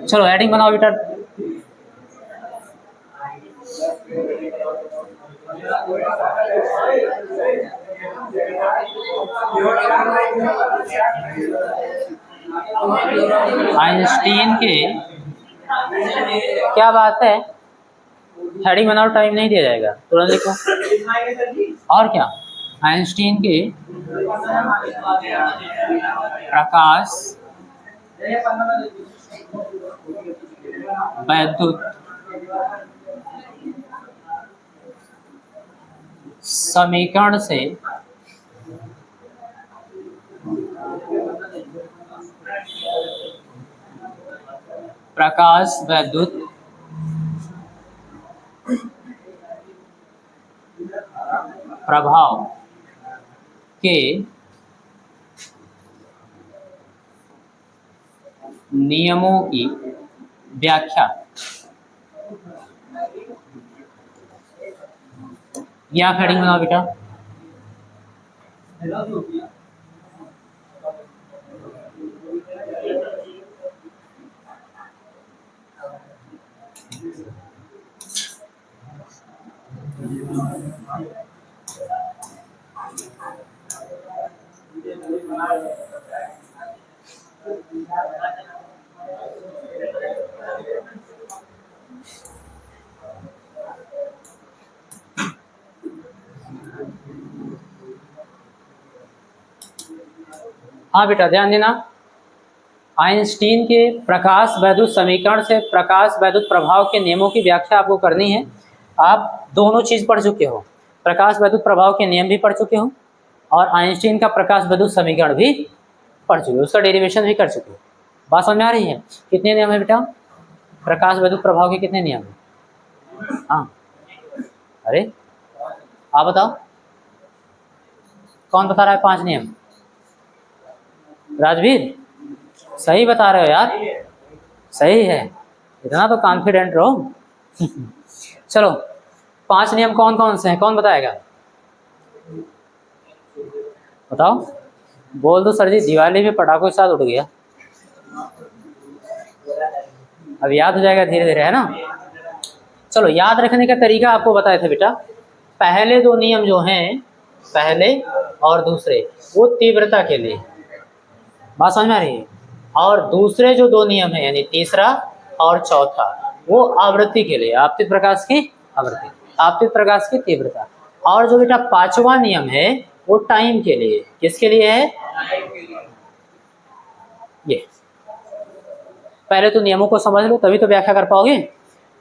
चलो हेडिंग बनाओ बेटा। आइंस्टीन के, क्या बात है, हेडिंग बनाओ, टाइम नहीं दिया जाएगा, तुरंत लिखो। और क्या, आइंस्टीन के प्रकाश वैद्युत समीकरण से प्रकाश वैद्युत प्रभाव के नियमों की व्याख्या, या हेडिंग बनाओ बेटा। हाँ बेटा ध्यान देना, आइंस्टीन के प्रकाश वैद्युत समीकरण से प्रकाश वैद्युत प्रभाव के नियमों की व्याख्या आपको करनी है। आप दोनों चीज़ पढ़ चुके हो, प्रकाश वैद्युत प्रभाव के नियम भी पढ़ चुके हो और आइंस्टीन का प्रकाश वैद्युत समीकरण भी पढ़ चुके हो, उसका डेरिवेशन भी कर चुके हो। बात समझ में आ रही है? कितने नियम है बेटा प्रकाश वैद्युत प्रभाव के? कितने नियम है? हाँ, अरे आप बताओ, कौन बता रहा है 5 नियम? राजवीर सही बता रहे हो यार, सही है, इतना तो कॉन्फिडेंट रहो। चलो 5 नियम कौन कौन से हैं, कौन बताएगा? बताओ, बोल दो सर जी, दिवाली में पटाखों के साथ उड़ गया, अब याद हो जाएगा धीरे धीरे, है ना। चलो याद रखने का तरीका आपको बताए थे बेटा, पहले 2 नियम जो हैं, पहले और दूसरे, वो तीव्रता के लिए, बात समझ में आ रही है, और दूसरे जो 2 नियम है यानी तीसरा और चौथा, वो आवृत्ति के लिए, आपतित प्रकाश की आवृत्ति, आपतित प्रकाश की तीव्रता। और जो बेटा 5वां नियम है वो टाइम के लिए, किसके लिए है? ये पहले तो नियमों को समझ लो तभी तो व्याख्या कर पाओगे।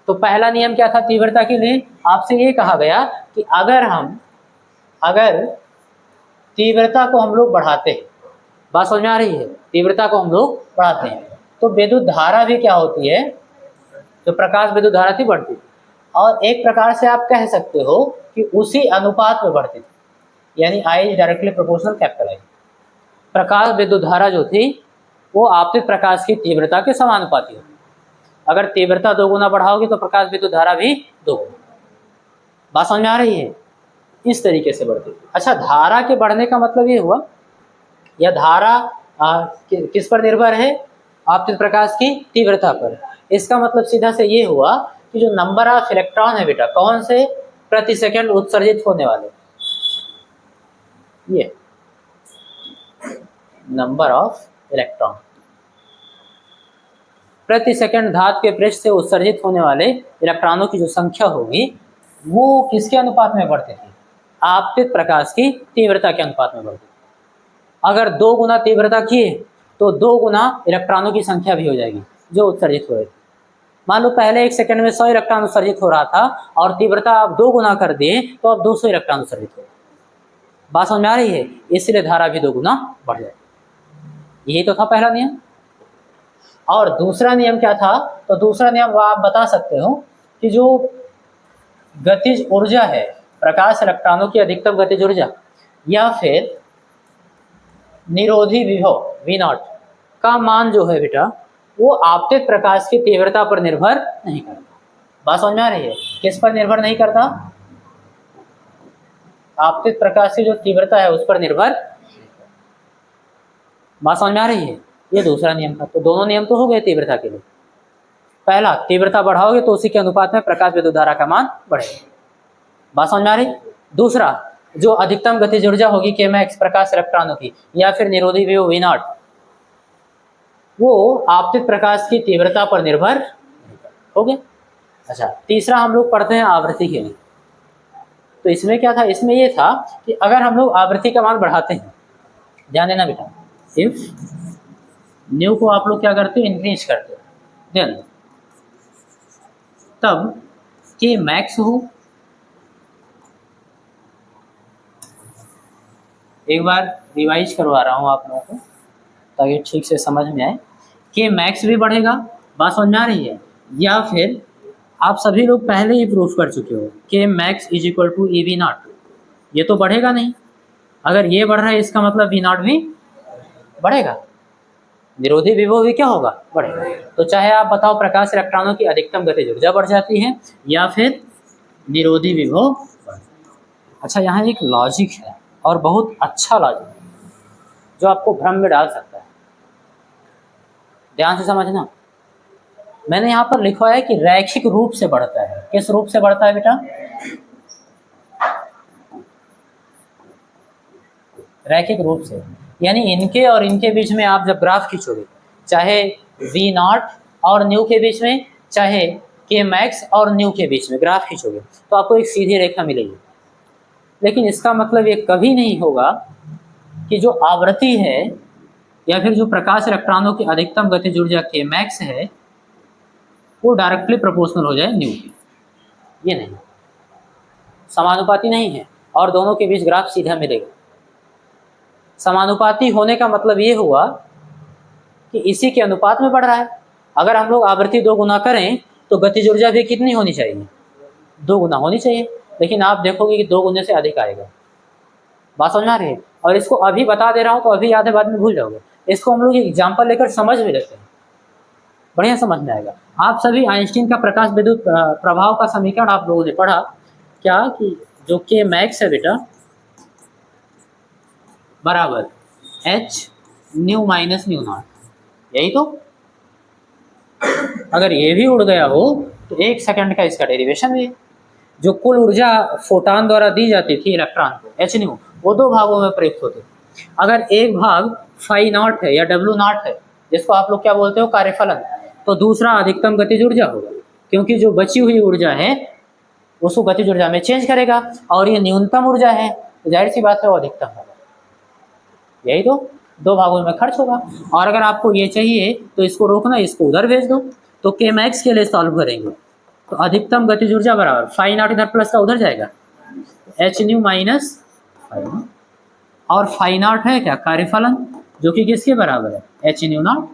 तो पहला नियम क्या था तीव्रता के लिए? आपसे ये कहा गया कि अगर तीव्रता को हम लोग बढ़ाते हैं, बात समझ में आ रही है, तीव्रता को हम लोग बढ़ाते हैं तो विद्युत धारा भी क्या होती है, जो प्रकाश विद्युत धारा थी बढ़ती, और एक प्रकार से आप कह सकते हो कि उसी अनुपात में बढ़ती थी, यानी I is directly proportional capital I। प्रकाश विद्युत धारा जो थी वो आपतित प्रकाश की तीव्रता के समानुपाती होती, अगर तीव्रता 2 गुना बढ़ाओगे तो प्रकाश विद्युत धारा भी 2 गुना। बात समझ में आ रही है? इस तरीके से बढ़ती। अच्छा, धारा के बढ़ने का मतलब ये हुआ, यह धारा किस पर निर्भर है? आपतित प्रकाश की तीव्रता पर। इसका मतलब सीधा से ये हुआ कि जो नंबर ऑफ इलेक्ट्रॉन है बेटा, कौन से? प्रति सेकंड उत्सर्जित होने वाले, ये नंबर ऑफ इलेक्ट्रॉन प्रति सेकंड धातु के पृष्ठ से उत्सर्जित होने वाले इलेक्ट्रॉनों की जो संख्या होगी वो किसके अनुपात में बढ़ती थी? आपतित प्रकाश की तीव्रता के अनुपात में बढ़ती। अगर 2 गुना तीव्रता किए तो 2 गुना इलेक्ट्रॉनों की संख्या भी हो जाएगी जो उत्सर्जित हो रही थी। मान लो पहले 1 सेकंड में 100 इलेक्ट्रॉन उत्सर्जित हो रहा था और तीव्रता आप 2 गुना कर दिए तो अब 200 इलेक्ट्रॉन उत्सर्जित हो। बात समझ में आ रही है? इसलिए धारा भी 2 गुना बढ़ जाएगी। यही तो था पहला नियम। और दूसरा नियम क्या था? तो दूसरा नियम आप बता सकते हो कि जो गतिज ऊर्जा है, प्रकाश इलेक्ट्रॉनों की अधिकतम गतिज ऊर्जा, या फिर निरोधी विभव V0 का मान जो है बेटा वो आपतित प्रकाश की तीव्रता पर निर्भर नहीं करता। बात समझ में आ रही है? किस पर निर्भर नहीं करता? आपतित प्रकाश की जो तीव्रता है उस पर निर्भर। बात समझ में आ रही है? ये दूसरा नियम था। तो दोनों नियम तो हो गए तीव्रता के लिए। पहला तीव्रता बढ़ाओगे तो उसी के अनुपात में प्रकाश विद्युत धारा का मान बढ़ेगा। बात समझ में आ रही? दूसरा, जो अधिकतम गतिज ऊर्जा होगी के मैक्स प्रकाश इलेक्ट्रॉनों की या फिर निरोधी विभव वी नॉट, वो आपतित प्रकाश की तीव्रता पर निर्भर हो गया। अच्छा, तीसरा हम लोग पढ़ते हैं आवृत्ति के लिए। तो इसमें क्या था? इसमें ये था कि अगर हम लोग आवृत्ति का मान बढ़ाते हैं, ध्यान देना बेटा, इफ न्यू को आप लोग क्या करते हो? इंक्रीज करते हो, ध्यान दो, तब के मैक्स हो, एक बार रिवाइज करवा रहा हूँ आप लोगों को ताकि ठीक से समझ में आए। के मैक्स भी बढ़ेगा, बात समझ में आ रही है? या फिर आप सभी लोग पहले ही प्रूफ कर चुके हो के max is equal to e V naught, ये तो बढ़ेगा नहीं। अगर ये बढ़ रहा है इसका मतलब वी नॉट भी बढ़ेगा, निरोधी विभव भी क्या होगा? बढ़ेगा। तो चाहे आप बताओ प्रकाश इलेक्ट्रॉनों की अधिकतम गतिज ऊर्जा बढ़ जाती है या फिर निरोधी विभव। अच्छा, यहाँ एक लॉजिक है और बहुत अच्छा लॉजिक है जो आपको भ्रम में डाल सकता है, ध्यान से समझना। मैंने यहाँ पर लिखा है कि रैखिक रूप से बढ़ता है। किस रूप से बढ़ता है बेटा? रैखिक रूप से, यानी इनके और इनके बीच में आप जब ग्राफ खींचोगे, चाहे वी नॉट और न्यू के बीच में, चाहे के मैक्स और न्यू के बीच में ग्राफ खींचोगे, तो आपको एक सीधी रेखा मिलेगी। लेकिन इसका मतलब ये कभी नहीं होगा कि जो आवृत्ति है या फिर जो प्रकाश इलेक्ट्रॉनों की अधिकतम गतिज ऊर्जा के मैक्स है वो डायरेक्टली प्रोपोर्शनल हो जाए न्यू की। ये नहीं, समानुपाती नहीं है और दोनों के बीच ग्राफ सीधा मिलेगा। समानुपाती होने का मतलब ये हुआ कि इसी के अनुपात में बढ़ रहा है। अगर हम लोग आवृत्ति 2 गुना करें तो गतिज ऊर्जा भी कितनी होनी चाहिए? 2 गुना होनी चाहिए, लेकिन आप देखोगे कि 2 गुने से अधिक आएगा। बात समझ में आ रही है? और इसको अभी बता दे रहा हूँ तो अभी आधे बाद में भूल जाओगे। इसको हम लोग एग्जाम्पल लेकर समझ भी लेते हैं, बढ़िया समझ में आएगा। आप सभी आइंस्टीन का प्रकाश विद्युत प्रभाव का समीकरण आप लोगों ने पढ़ा क्या? कि जो के मैक्स है बेटा बराबर H nu minus new not, यही तो। अगर ये भी उड़ गया हो तो 1 सेकंड का इसका डेरिवेशन भी है। जो कुल ऊर्जा फोटॉन द्वारा दी जाती थी इलेक्ट्रॉन को, एच न्यू, वो 2 भागों में प्रयुक्त होते। अगर एक भाग फाई नॉट है या डब्ल्यू नॉट है, जिसको आप लोग क्या बोलते हो? कार्यफलन, तो दूसरा अधिकतम गतिज ऊर्जा होगा, क्योंकि जो बची हुई ऊर्जा है उसको गतिज ऊर्जा में चेंज करेगा और ये न्यूनतम ऊर्जा है तो जाहिर सी बात है वो अधिकतम होगा। यही तो 2 भागों में खर्च होगा। और अगर आपको ये चाहिए तो इसको रोकना, इसको उधर भेज दो। तो के मैक्स के लिए सॉल्व करेंगे तो अधिकतम गतिज ऊर्जा बराबर फाई नॉट, इधर प्लस का उधर जाएगा, h nu minus phi naught. और फाई नॉट है क्या? कार्यफलन, जो कि किसके बराबर है? H nu naught.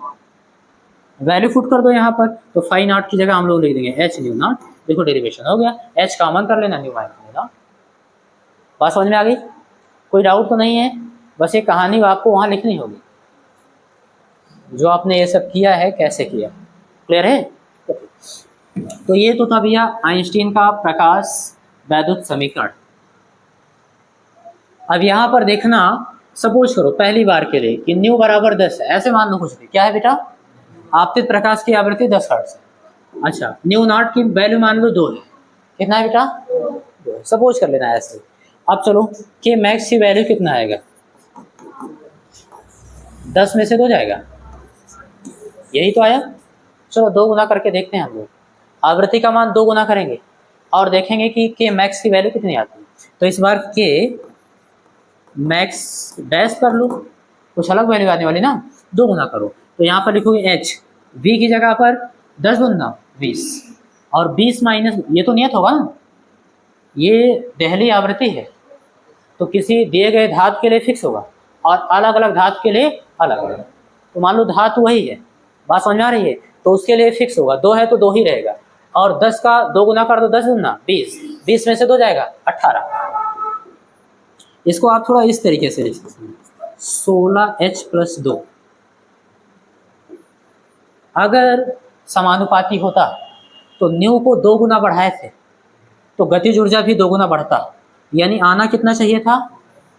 Value put कर दो यहाँ पर, तो फाई नॉट की जगह हम लोग लिख देंगे एच न्यू नॉट। देखो डेरिवेशन हो गया, एच कॉमन कर लेना, न्यू माइनस न्यू नॉट। बात समझ में आ गई? कोई डाउट तो नहीं है? बस ये कहानी आपको वहाँ लिखनी होगी, जो आपने ये सब किया है कैसे किया। क्लियर है? तो ये तो था भैया आइंस्टीन का प्रकाश वैद्युत समीकरण। अब यहाँ पर देखना, सपोज करो पहली बार के लिए कि न्यू बराबर 10 है, ऐसे मान लो कुछ भी। क्या है बेटा? आपतित प्रकाश की आवृत्ति 10 हर्ट्ज है। अच्छा, न्यू नॉट की वैल्यू मान लो 2 है। कितना है बेटा? 2। सपोज कर लेना ऐसे। अब चलो के मैक्स की वैल्यू कितना आएगा? 10 में से 2 जाएगा, यही तो आया। चलो 2 गुना करके देखते हैं हम लोग। आवृत्ति का मान 2 गुना करेंगे और देखेंगे कि के मैक्स की वैल्यू कितनी आती है। तो इस बार के मैक्स डैश कर लो, कुछ अलग वैल्यू आने वाली ना, 2 गुना करो। तो यहाँ पर लिखोगे एच, वी की जगह पर 10 गुना 20 और 20 माइनस, ये तो नियत होगा ना, ये देहली आवृत्ति है तो किसी दिए गए धातु के लिए फिक्स होगा और अलग अलग धातु के लिए अलग अलग। तो मान लो धातु वही है, बात समझ में आ रही है, तो उसके लिए फिक्स होगा। 2 है तो 2 ही रहेगा। और 10 का 2 गुना कर दो, 10 गुना 20, 20 में से 2 जाएगा 18। इसको आप थोड़ा इस तरीके से लिख सकते हैं, 16H + 2। अगर समानुपाती होता तो न्यू को 2 गुना बढ़ाए थे तो गतिज ऊर्जा भी 2 गुना बढ़ता, यानी आना कितना चाहिए था?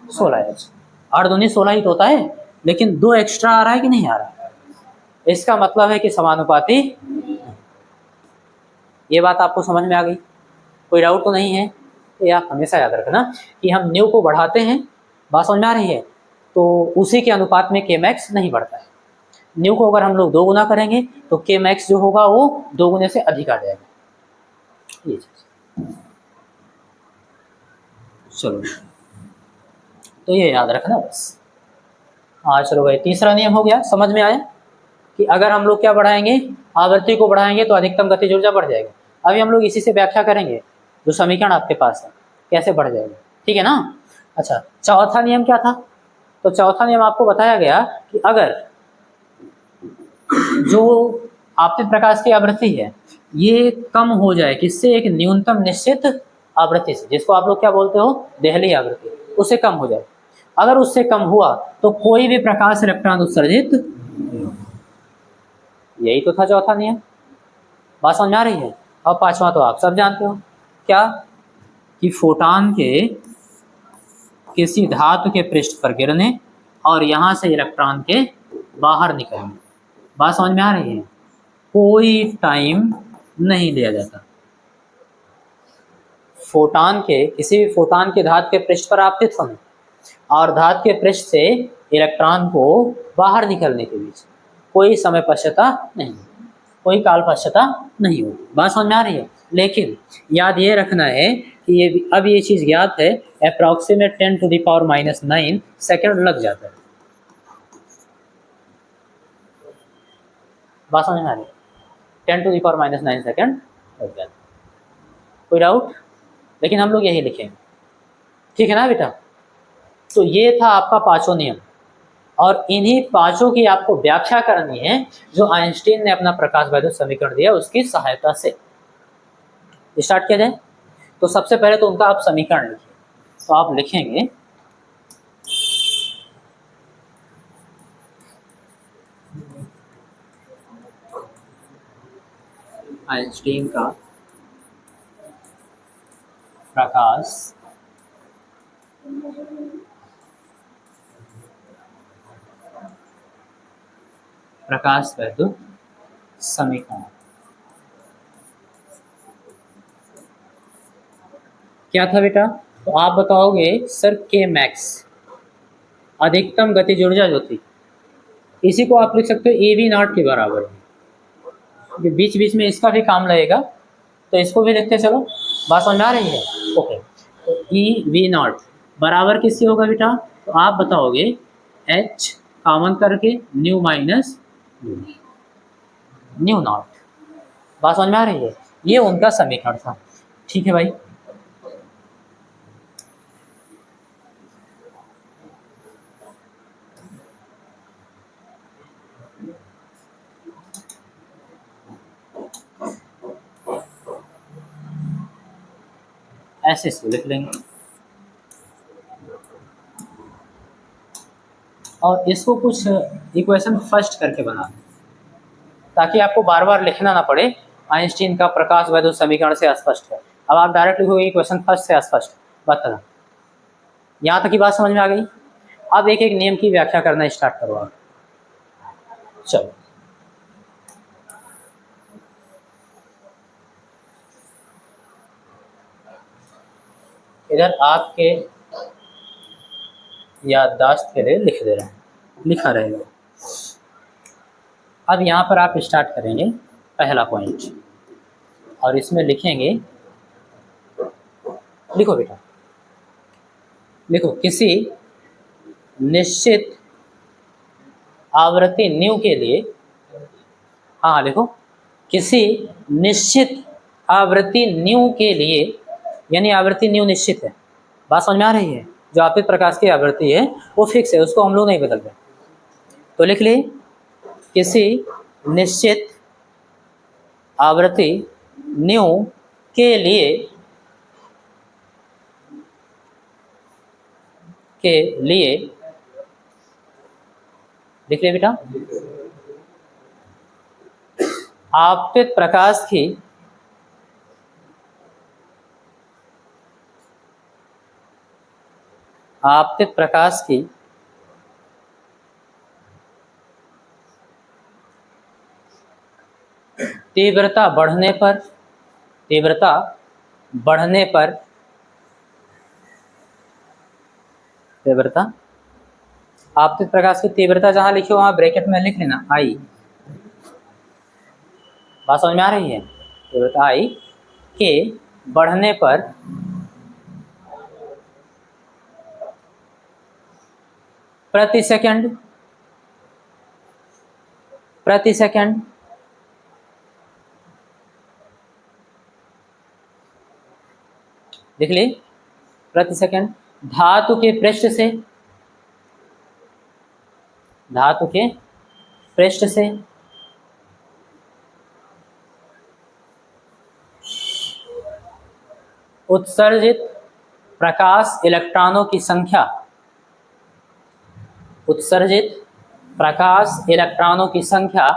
16H। 8 दूनी 16 ही तो होता है, लेकिन 2 एक्स्ट्रा आ रहा है कि नहीं आ रहा? इसका मतलब है कि समानुपाती। ये बात आपको समझ में आ गई, कोई डाउट तो नहीं है? तो ये आप हमेशा याद रखना कि हम न्यू को बढ़ाते हैं, बात समझ में आ रही है, तो उसी के अनुपात में के मैक्स नहीं बढ़ता है। न्यू को अगर हम लोग 2 गुना करेंगे तो के मैक्स जो होगा वो 2 गुने से अधिक आ जाएगा। ये चीज चलो, तो ये याद रखना बस। हाँ चलो भाई, तीसरा नियम हो गया, समझ में आया कि अगर हम लोग क्या बढ़ाएंगे, आवृत्ति को बढ़ाएंगे तो अधिकतम गतिज ऊर्जा बढ़ जाएगी। अभी हम लोग इसी से व्याख्या करेंगे, जो समीकरण आपके पास है कैसे बढ़ जाएगा, ठीक है ना। अच्छा, चौथा नियम क्या था? तो चौथा नियम आपको बताया गया कि अगर जो आपतित प्रकाश की आवृत्ति है ये कम हो जाए किससे, एक न्यूनतम निश्चित आवृत्ति से, जिसको आप लोग क्या बोलते हो, देहली आवृत्ति, उससे कम हो जाए। अगर उससे कम हुआ तो कोई भी प्रकाश इलेक्ट्रॉन उत्सर्जित, यही तो था चौथा नियम, बात समझ आ रही है। अब पांचवा तो आप सब जानते हो, क्या कि फोटॉन के किसी धातु के पृष्ठ पर गिरने और यहाँ से इलेक्ट्रॉन के बाहर निकलने, बात समझ में आ रही है, कोई टाइम नहीं लिया जाता। फोटॉन के, किसी भी फोटॉन के धातु के पृष्ठ पर आपतित होने और धातु के पृष्ठ से इलेक्ट्रॉन को बाहर निकलने के बीच कोई समय पश्चता नहीं, कोई काल पश्चता नहीं होती, बात समझ में आ रही है। लेकिन याद ये रखना है कि ये अब ये चीज़ ज्ञात है, अप्रॉक्सीमेट 10⁻⁹ सेकेंड लग जाता है, बात समझ में आ रही है, 10⁻⁹ सेकेंड लग जाता है। कोई डाउट? लेकिन हम लोग यही लिखेंगे, ठीक है ना बेटा। तो ये था आपका पांचों नियम, और इन्हीं पांचों की आपको व्याख्या करनी है जो आइंस्टीन ने अपना प्रकाश वैद्युत समीकरण दिया उसकी सहायता से। स्टार्ट किया जाए। तो सबसे पहले तो उनका आप समीकरण लिखिए, तो आप लिखेंगे आइंस्टीन का प्रकाश वैद्युत समीकरण क्या था बेटा? तो आप बताओगे सर के मैक्स, अधिकतम गतिज ऊर्जा जो थी, इसी को आप लिख सकते हो ए वी नॉट के बराबर है। बीच बीच में इसका भी काम लगेगा तो इसको भी लिखते चलो, बात समझ में आ रही है। ओके, तो ई वी नॉट बराबर किससे होगा बेटा? तो आप बताओगे एच कॉमन करके न्यू माइनस न्यू नॉट, बात समझ में आ रही है। ये उनका समीकरण था, ठीक है भाई। ऐसे इसको लिख लेंगे और इसको कुछ इक्वेशन फर्स्ट करके बना दें ताकि आपको बार बार लिखना ना पड़े। आइंस्टीन का प्रकाश वैद्युत समीकरण से अस्पष्ट है, अब आप डायरेक्ट लिखोगे इक्वेशन फर्स्ट से अस्पष्ट, बता। यहाँ तक की बात समझ में आ गई। अब एक एक नियम की व्याख्या करना स्टार्ट करो आप। चलो, इधर आपके याददाश्त के लिए लिख दे रहे हैं, लिखा रहेगा। अब यहाँ पर आप स्टार्ट करेंगे पहला पॉइंट और इसमें लिखेंगे, लिखो बेटा, लिखो किसी निश्चित आवृत्ति न्यू के लिए, हाँ लिखो, किसी निश्चित आवृत्ति न्यू के लिए, यानी आवृत्ति न्यू निश्चित है, बात समझ में आ रही है। जो आपतित प्रकाश की आवृत्ति है वो फिक्स है, उसको हम लोग नहीं बदल रहे। तो लिख लिए किसी निश्चित आवृत्ति न्यू के लिए लिख लिए बेटा, आपतित प्रकाश की तीव्रता बढ़ने पर तीव्रता बढ़ने पर, तीव्रता, आपतित प्रकाश की तीव्रता जहां लिखी हो वहां ब्रैकेट में लिख लेना आई। बात समझ में आ रही है? तीव्रता आई के बढ़ने पर प्रति सेकंड लिख ली, प्रति सेकंड धातु के पृष्ठ से, धातु के पृष्ठ से उत्सर्जित प्रकाश इलेक्ट्रॉनों की संख्या, उत्सर्जित प्रकाश इलेक्ट्रॉनों की संख्या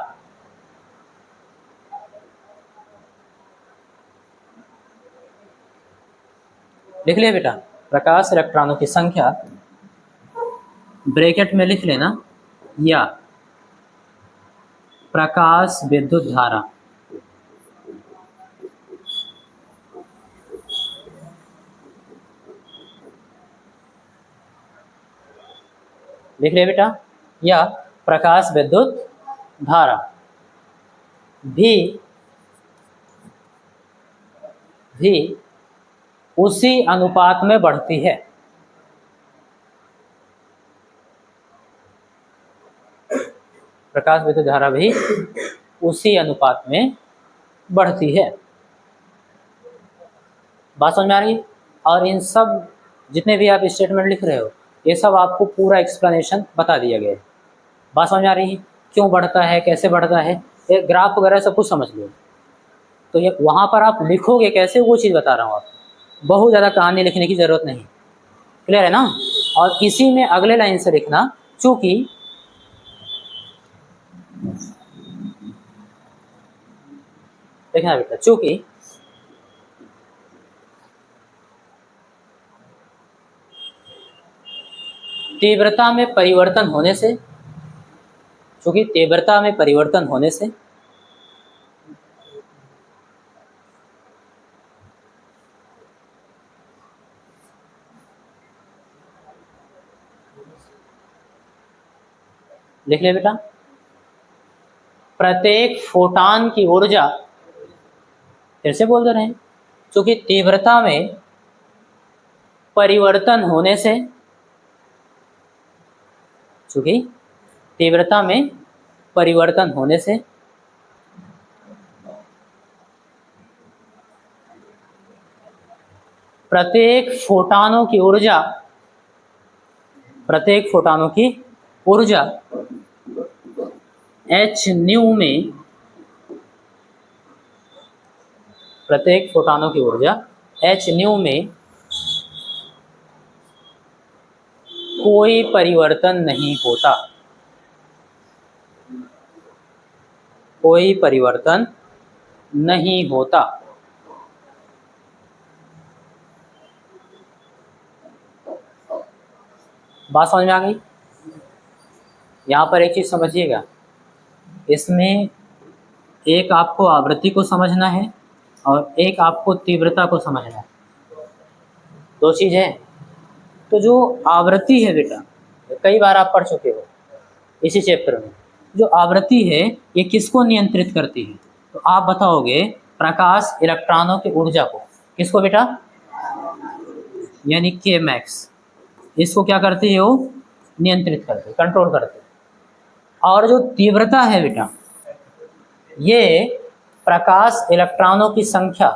लिख लिया बेटा, प्रकाश इलेक्ट्रॉनों की संख्या ब्रैकेट में लिख लेना या प्रकाश विद्युत धारा, लिख लिया बेटा, या प्रकाश विद्युत धारा भी उसी अनुपात में बढ़ती है, प्रकाश विद्युत धारा भी उसी अनुपात में बढ़ती है। बात समझ में आ रही है? और इन सब जितने भी आप स्टेटमेंट लिख रहे हो ये सब आपको पूरा एक्सप्लेनेशन बता दिया गया है। बात समझ में आ रही है? क्यों बढ़ता है, कैसे बढ़ता है, ये ग्राफ वगैरह सब कुछ समझ लो। तो ये वहाँ पर आप लिखोगे कैसे वो चीज़ बता रहा हूँ आपको, बहुत ज़्यादा कहानी लिखने की ज़रूरत नहीं। क्लियर है ना? और इसी में अगले लाइन से लिखना, चूँकि देखना बेटा, चूँकि तीव्रता में परिवर्तन होने से, चूँकि तीव्रता में परिवर्तन होने से लिख ले बेटा, प्रत्येक फोटॉन की ऊर्जा, फिर से बोल दे रहे हैं, चूँकि तीव्रता में परिवर्तन होने से, चूँकि तीव्रता में परिवर्तन होने से प्रत्येक फोटॉनों की ऊर्जा, प्रत्येक फोटॉनों की ऊर्जा h न्यू में, प्रत्येक फोटॉनों की ऊर्जा h न्यू में कोई परिवर्तन नहीं होता, कोई परिवर्तन नहीं होता। बात समझ में आ गई? यहाँ पर एक चीज़ समझिएगा, इसमें एक आपको आवृत्ति को समझना है और एक आपको तीव्रता को समझना है, दो चीज़ है। तो जो आवृत्ति है बेटा, कई बार आप पढ़ चुके हो इसी चैप्टर में, जो आवृत्ति है ये किसको नियंत्रित करती है? तो आप बताओगे प्रकाश इलेक्ट्रॉनों की ऊर्जा को। किसको बेटा? यानी के मैक्स, इसको क्या करती है वो? नियंत्रित करते, कंट्रोल करते। और जो तीव्रता है बेटा, ये प्रकाश इलेक्ट्रॉनों की संख्या,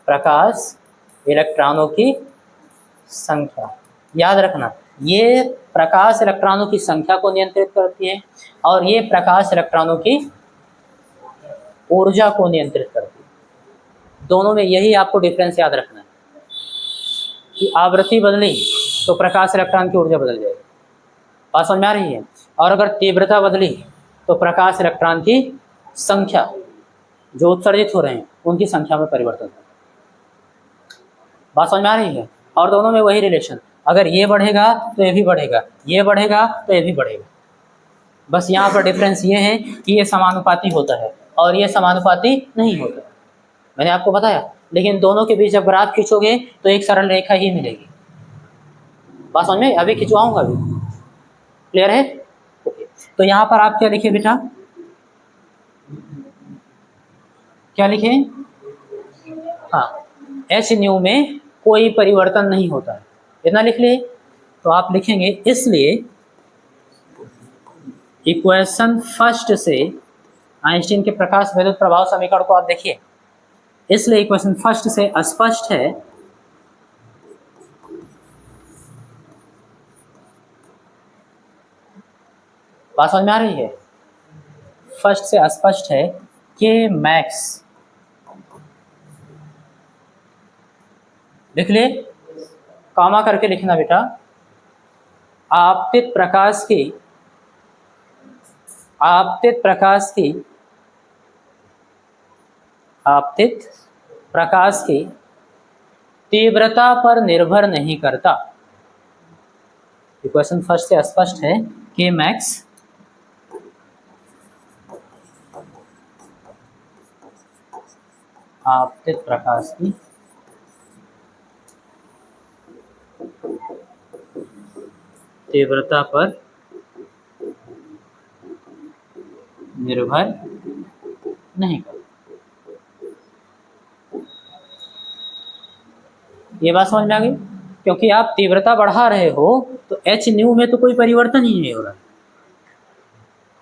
प्रकाश इलेक्ट्रॉनों की संख्या, याद रखना, ये प्रकाश इलेक्ट्रॉनों की संख्या को नियंत्रित करती है और ये प्रकाश इलेक्ट्रॉनों की ऊर्जा को नियंत्रित करती है। दोनों में यही आपको डिफरेंस याद रखना है कि आवृत्ति बदली तो प्रकाश इलेक्ट्रॉन की ऊर्जा बदल जाएगी। बात समझ में आ रही है? और अगर तीव्रता बदली तो प्रकाश इलेक्ट्रॉन की संख्या जो उत्सर्जित हो रहे हैं उनकी संख्या में परिवर्तन होगा। बात समझ में आ रही है? और दोनों में वही रिलेशन, अगर ये बढ़ेगा तो ये भी बढ़ेगा, ये बढ़ेगा तो ये भी बढ़ेगा। बस यहाँ पर डिफरेंस ये है कि ये समानुपाती होता है और ये समानुपाती नहीं होता। मैंने आपको बताया। लेकिन दोनों के बीच जब ग्राफ खींचोगे तो एक सरल रेखा ही मिलेगी। बात समझ में? अभी खिंचवाऊंगा, अभी क्लियर है? ओके, तो यहाँ पर आप क्या लिखे बेटा, क्या लिखे? हाँ, एच न्यू में कोई परिवर्तन नहीं होता है, इतना लिख लिए। तो आप लिखेंगे इसलिए इक्वेशन फर्स्ट से आइंस्टीन के प्रकाश विद्युत प्रभाव समीकरण को आप देखिए, इसलिए इक्वेशन फर्स्ट से स्पष्ट है बात समझ में आ रही है? फर्स्ट से स्पष्ट है कि मैक्स, लिख ले, कामा करके लिखना बेटा, आपतित प्रकाश की तीव्रता पर निर्भर नहीं करता। इक्वेशन फर्स्ट से स्पष्ट है कि मैक्स आपतित प्रकाश की तीव्रता पर निर्भर नहीं करता। ये बात समझ में आ गई? क्योंकि आप तीव्रता बढ़ा रहे हो तो एच न्यू में तो कोई परिवर्तन ही नहीं हो रहा।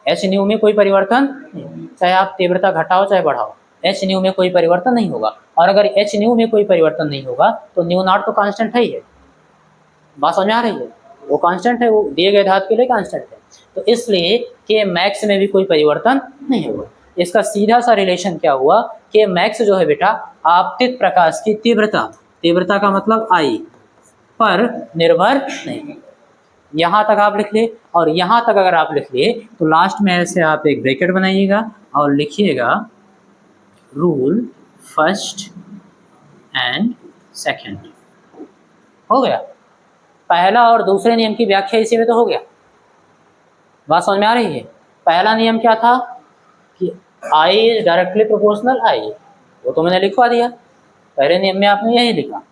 एच न्यू में कोई परिवर्तन नहीं, चाहे आप तीव्रता घटाओ चाहे बढ़ाओ, एच न्यू में कोई परिवर्तन नहीं होगा। और अगर एच न्यू में कोई परिवर्तन नहीं होगा तो न्यू नॉट तो कांस्टेंट है ही है। बात समझ आ रही है? वो कांस्टेंट है, वो दिए गए धातु के लिए कांस्टेंट है। तो इसलिए के मैक्स में भी कोई परिवर्तन नहीं होगा। इसका सीधा सा रिलेशन क्या हुआ कि मैक्स जो है बेटा आपतित प्रकाश की तीव्रता का मतलब आई पर निर्भर नहीं। यहाँ तक आप लिख ले, और यहाँ तक अगर आप लिख लिए तो लास्ट में ऐसे आप एक ब्रैकेट बनाइएगा और लिखिएगा रूल फर्स्ट एंड सेकंड। हो गया, पहला और दूसरे नियम की व्याख्या इसी में तो हो गया। बात समझ में आ रही है? पहला नियम क्या था कि आई इज डायरेक्टली प्रोपोर्शनल आई, वो तो मैंने लिखवा दिया, पहले नियम में आपने यही लिखा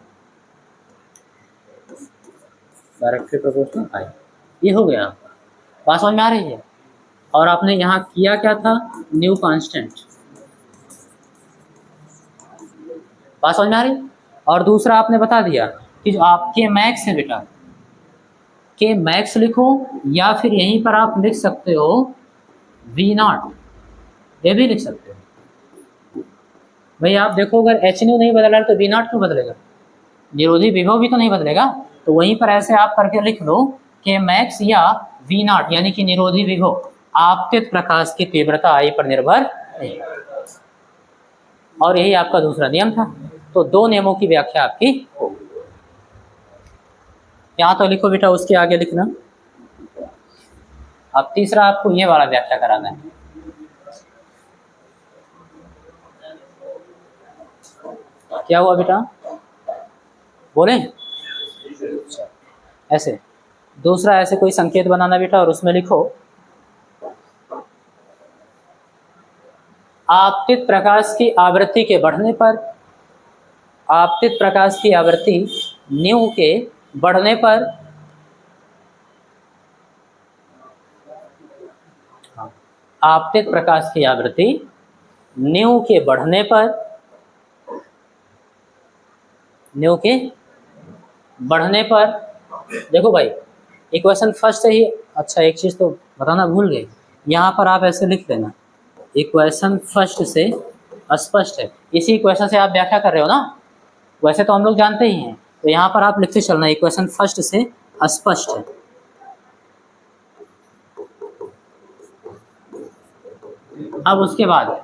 डायरेक्टली प्रोपोर्शनल आई, ये हो गया आपका। बात समझ में आ रही है? और आपने यहाँ किया क्या था, न्यू कांस्टेंट। बात समझ में आ रही? और दूसरा आपने बता दिया कि जो आपके मैक्स है बेटा, के मैक्स लिखो या फिर यहीं पर आप लिख सकते हो वी नॉट, ये भी लिख सकते हो। भाई आप देखो अगर एच न्यू नहीं बदला तो वी नॉट क्यों बदलेगा? निरोधी विभव भी तो नहीं बदलेगा। तो वहीं पर ऐसे आप करके लिख लो के मैक्स या वी नॉट, यानी कि निरोधी विभव आपतित प्रकाश की तीव्रता आई पर निर्भर नहीं। और यही आपका दूसरा नियम था। तो दो नियमों की व्याख्या आपकी हो। यहाँ तो लिखो बेटा, उसके आगे लिखना। अब तीसरा आपको ये वाला व्याख्या कराना है। क्या हुआ बेटा, बोले? ऐसे दूसरा ऐसे कोई संकेत बनाना बेटा और उसमें लिखो आपतित प्रकाश की आवृत्ति के बढ़ने पर, आपतित प्रकाश की आवृत्ति न्यू के बढ़ने पर, आपतित प्रकाश की आवृत्ति न्यू के बढ़ने पर, न्यू के बढ़ने पर, देखो भाई इक्वेशन फर्स्ट से ही, अच्छा एक चीज़ तो बताना भूल गए, यहाँ पर आप ऐसे लिख लेना इक्वेशन फर्स्ट से स्पष्ट है। इसी इक्वेशन से आप व्याख्या कर रहे हो ना, वैसे तो हम लोग जानते ही हैं। तो यहाँ पर आप लिखते चलना इक्वेशन फर्स्ट से स्पष्ट है। अब उसके बाद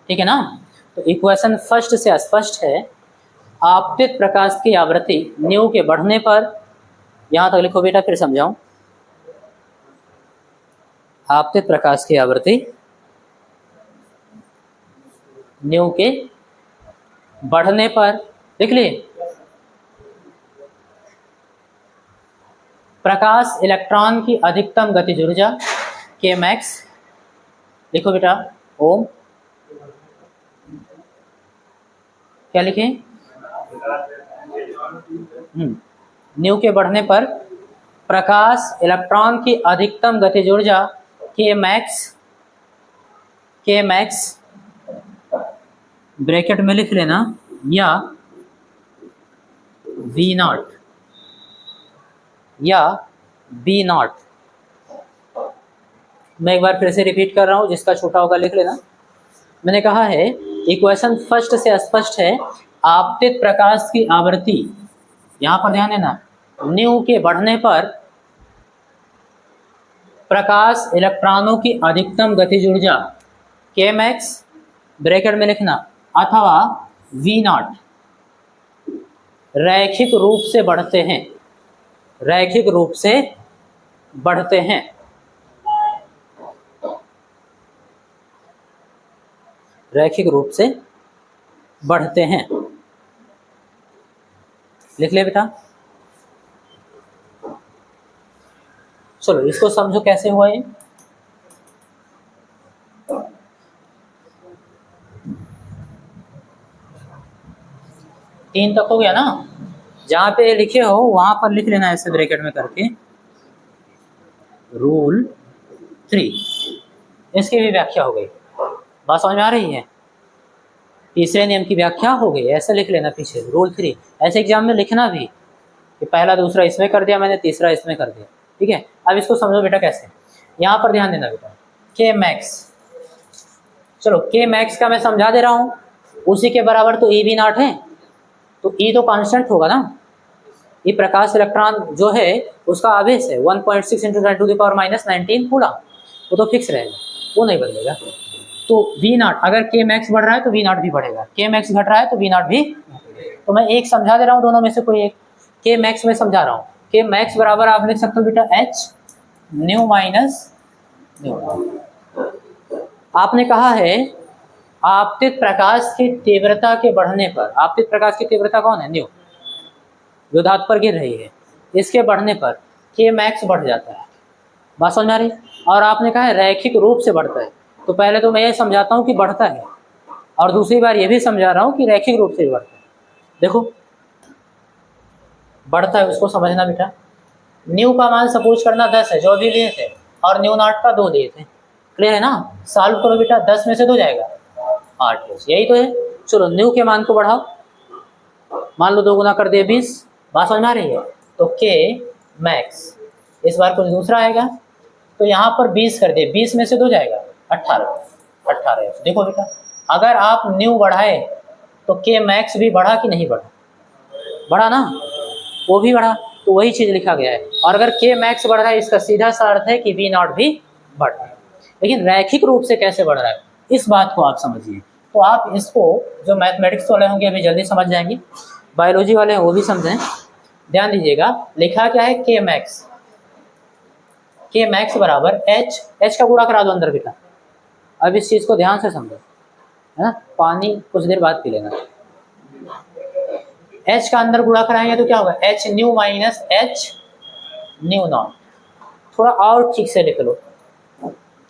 ठीक है ना, तो इक्वेशन फर्स्ट से स्पष्ट है आपतित प्रकाश की आवृत्ति न्यू के बढ़ने पर, यहाँ तक लिखो बेटा फिर समझाऊं, आपतित प्रकाश की आवृत्ति न्यू के बढ़ने पर, लिख लिए, प्रकाश इलेक्ट्रॉन की अधिकतम गतिज ऊर्जा के मैक्स, लिखो बेटा ओम, क्या लिखे? न्यू के बढ़ने पर प्रकाश इलेक्ट्रॉन की अधिकतम गतिज ऊर्जा के मैक्स ब्रैकेट में लिख लेना, या V नॉट या B नॉट। मैं एक बार फिर से रिपीट कर रहा हूँ, जिसका छोटा होगा लिख लेना। मैंने कहा है इक्वेशन फर्स्ट से स्पष्ट है, आपतित प्रकाश की आवृत्ति, यहाँ पर ध्यान देना, न्यू के बढ़ने पर प्रकाश इलेक्ट्रॉनों की अधिकतम गतिज ऊर्जा के मैक्स ब्रैकेट में लिखना अथवा V नॉट रैखिक रूप से बढ़ते हैं, रैखिक रूप से बढ़ते हैं। रैखिक रूप से बढ़ते हैं, लिख ले बेटा। चलो इसको समझो कैसे हुआ ये। तीन तक हो गया ना? जहां पे लिखे हो वहां पर लिख लेना ऐसे ब्रैकेट में करके रूल 3। इसकी भी व्याख्या हो गई, बात समझ में आ रही है? तीसरे नियम की व्याख्या हो गई, ऐसा लिख लेना पीछे रूल 3। ऐसे एग्जाम में लिखना भी कि पहला दूसरा इसमें कर दिया मैंने, तीसरा इसमें कर दिया, ठीक है। अब इसको समझो बेटा कैसे। यहाँ पर ध्यान देना बेटा, के मैक्स, चलो के मैक्स का मैं समझा दे रहा हूँ, उसी के बराबर तो ई भी नॉट है, तो ई तो कांस्टेंट होगा ना। ये प्रकाश इलेक्ट्रॉन जो है उसका आवेश है 1.6 × 10⁻⁻19 कूलम, वो तो फिक्स रहेगा, वो नहीं बदलेगा। तो वी नॉट, अगर के मैक्स बढ़ रहा है तो वी नॉट भी बढ़ेगा, के मैक्स घट रहा है तो वी नॉट भी। तो मैं एक समझा दे रहा हूँ, दोनों में से कोई एक। के मैक्स में समझा रहा हूँ, के मैक्स बराबर आप लिख सकते हो बेटा एच न्यू माइनस न्यू। आपने कहा है आपतित प्रकाश की तीव्रता के बढ़ने पर, आपतित प्रकाश की तीव्रता कौन है? न्यू, जो धातु पर गिर रही है, इसके बढ़ने पर के मैक्स बढ़ जाता है, बात समझ में आ रही? और आपने कहा है रैखिक रूप से बढ़ता है, तो पहले तो मैं ये समझाता हूँ कि बढ़ता है, और दूसरी बार ये भी समझा रहा हूँ कि रैखिक रूप से बढ़ता है। देखो बढ़ता है, उसको समझना बेटा। न्यू का मान सपोज करना 10 है, जो भी लिए थे, और न्यू नॉट का 2 दिए थे, क्लियर है ना? सॉल्व करो बेटा, 10 में से 2 जाएगा 8, यही तो है। चलो न्यू के मान को बढ़ाओ, मान लो 2 गुना कर दिए 20, बात समझ में आ रही है? तो के मैक्स, इस बार कुछ दूसरा आएगा, तो यहाँ पर 20 कर दिए, 20 में से 2 जाएगा 18। देखो बेटा, अगर आप न्यू बढ़ाए तो के मैक्स भी बढ़ा कि नहीं बढ़ा? बढ़ा ना, वो भी बढ़ा, तो वही चीज़ लिखा गया है। और अगर के मैक्स बढ़ रहा है, इसका सीधा सा अर्थ है कि वी नॉट भी बढ़ रहा है। लेकिन रैखिक रूप से कैसे बढ़ रहा है, इस बात को आप समझिए। तो आप इसको, जो मैथमेटिक्स वाले होंगे अभी जल्दी समझ जाएंगे, बायोलॉजी वाले हैं वो भी समझें। ध्यान दीजिएगा, लिखा क्या है? के मैक्स, के मैक्स बराबर एच, एच का गुणा करा दो अंदर बेटा। अब इस चीज़ को ध्यान से समझो, है ना? पानी कुछ देर बाद पी लेना। एच का अंदर गुणा कराएंगे तो क्या होगा? H nu minus h nu not. थोड़ा और ठीक से लिख लो,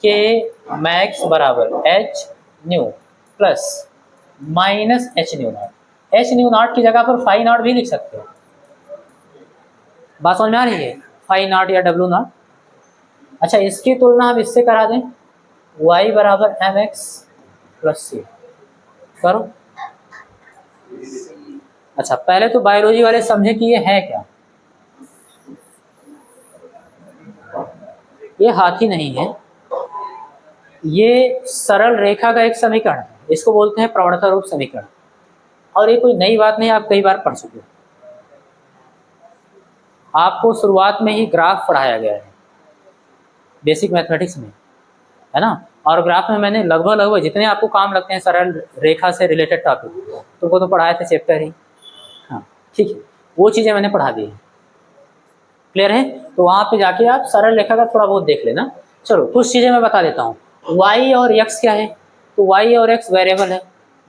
के मैक्स बराबर H new plus minus h nu not. H nu not की जगह पर फाई नॉट भी लिख सकते हो, बात समझ में आ रही है? फाई नॉट या डब्ल्यू नॉट। अच्छा, इसकी तुलना हम इससे करा दें, y बराबर एम एक्स प्लस सी, करो। अच्छा, पहले तो बायोलॉजी वाले समझे कि ये है क्या। ये हाथी नहीं है, ये सरल रेखा का एक समीकरण है, इसको बोलते हैं प्रवणता रूप समीकरण। और ये कोई नई बात नहीं, आप कई बार पढ़ चुके हो, आपको शुरुआत में ही ग्राफ पढ़ाया गया है बेसिक मैथमेटिक्स में, है ना? और ग्राफ में मैंने लगभग जितने आपको काम लगते हैं सरल रेखा से रिलेटेड टॉपिक, तो वो तो पढ़ाए थे चैप्टर ही, हाँ ठीक है, वो चीज़ें मैंने पढ़ा दी हैं, क्लियर है? तो वहाँ पे जाके आप सरल रेखा का थोड़ा बहुत देख लेना। चलो कुछ चीज़ें मैं बता देता हूँ। y और x क्या है? तो y और x वेरिएबल है,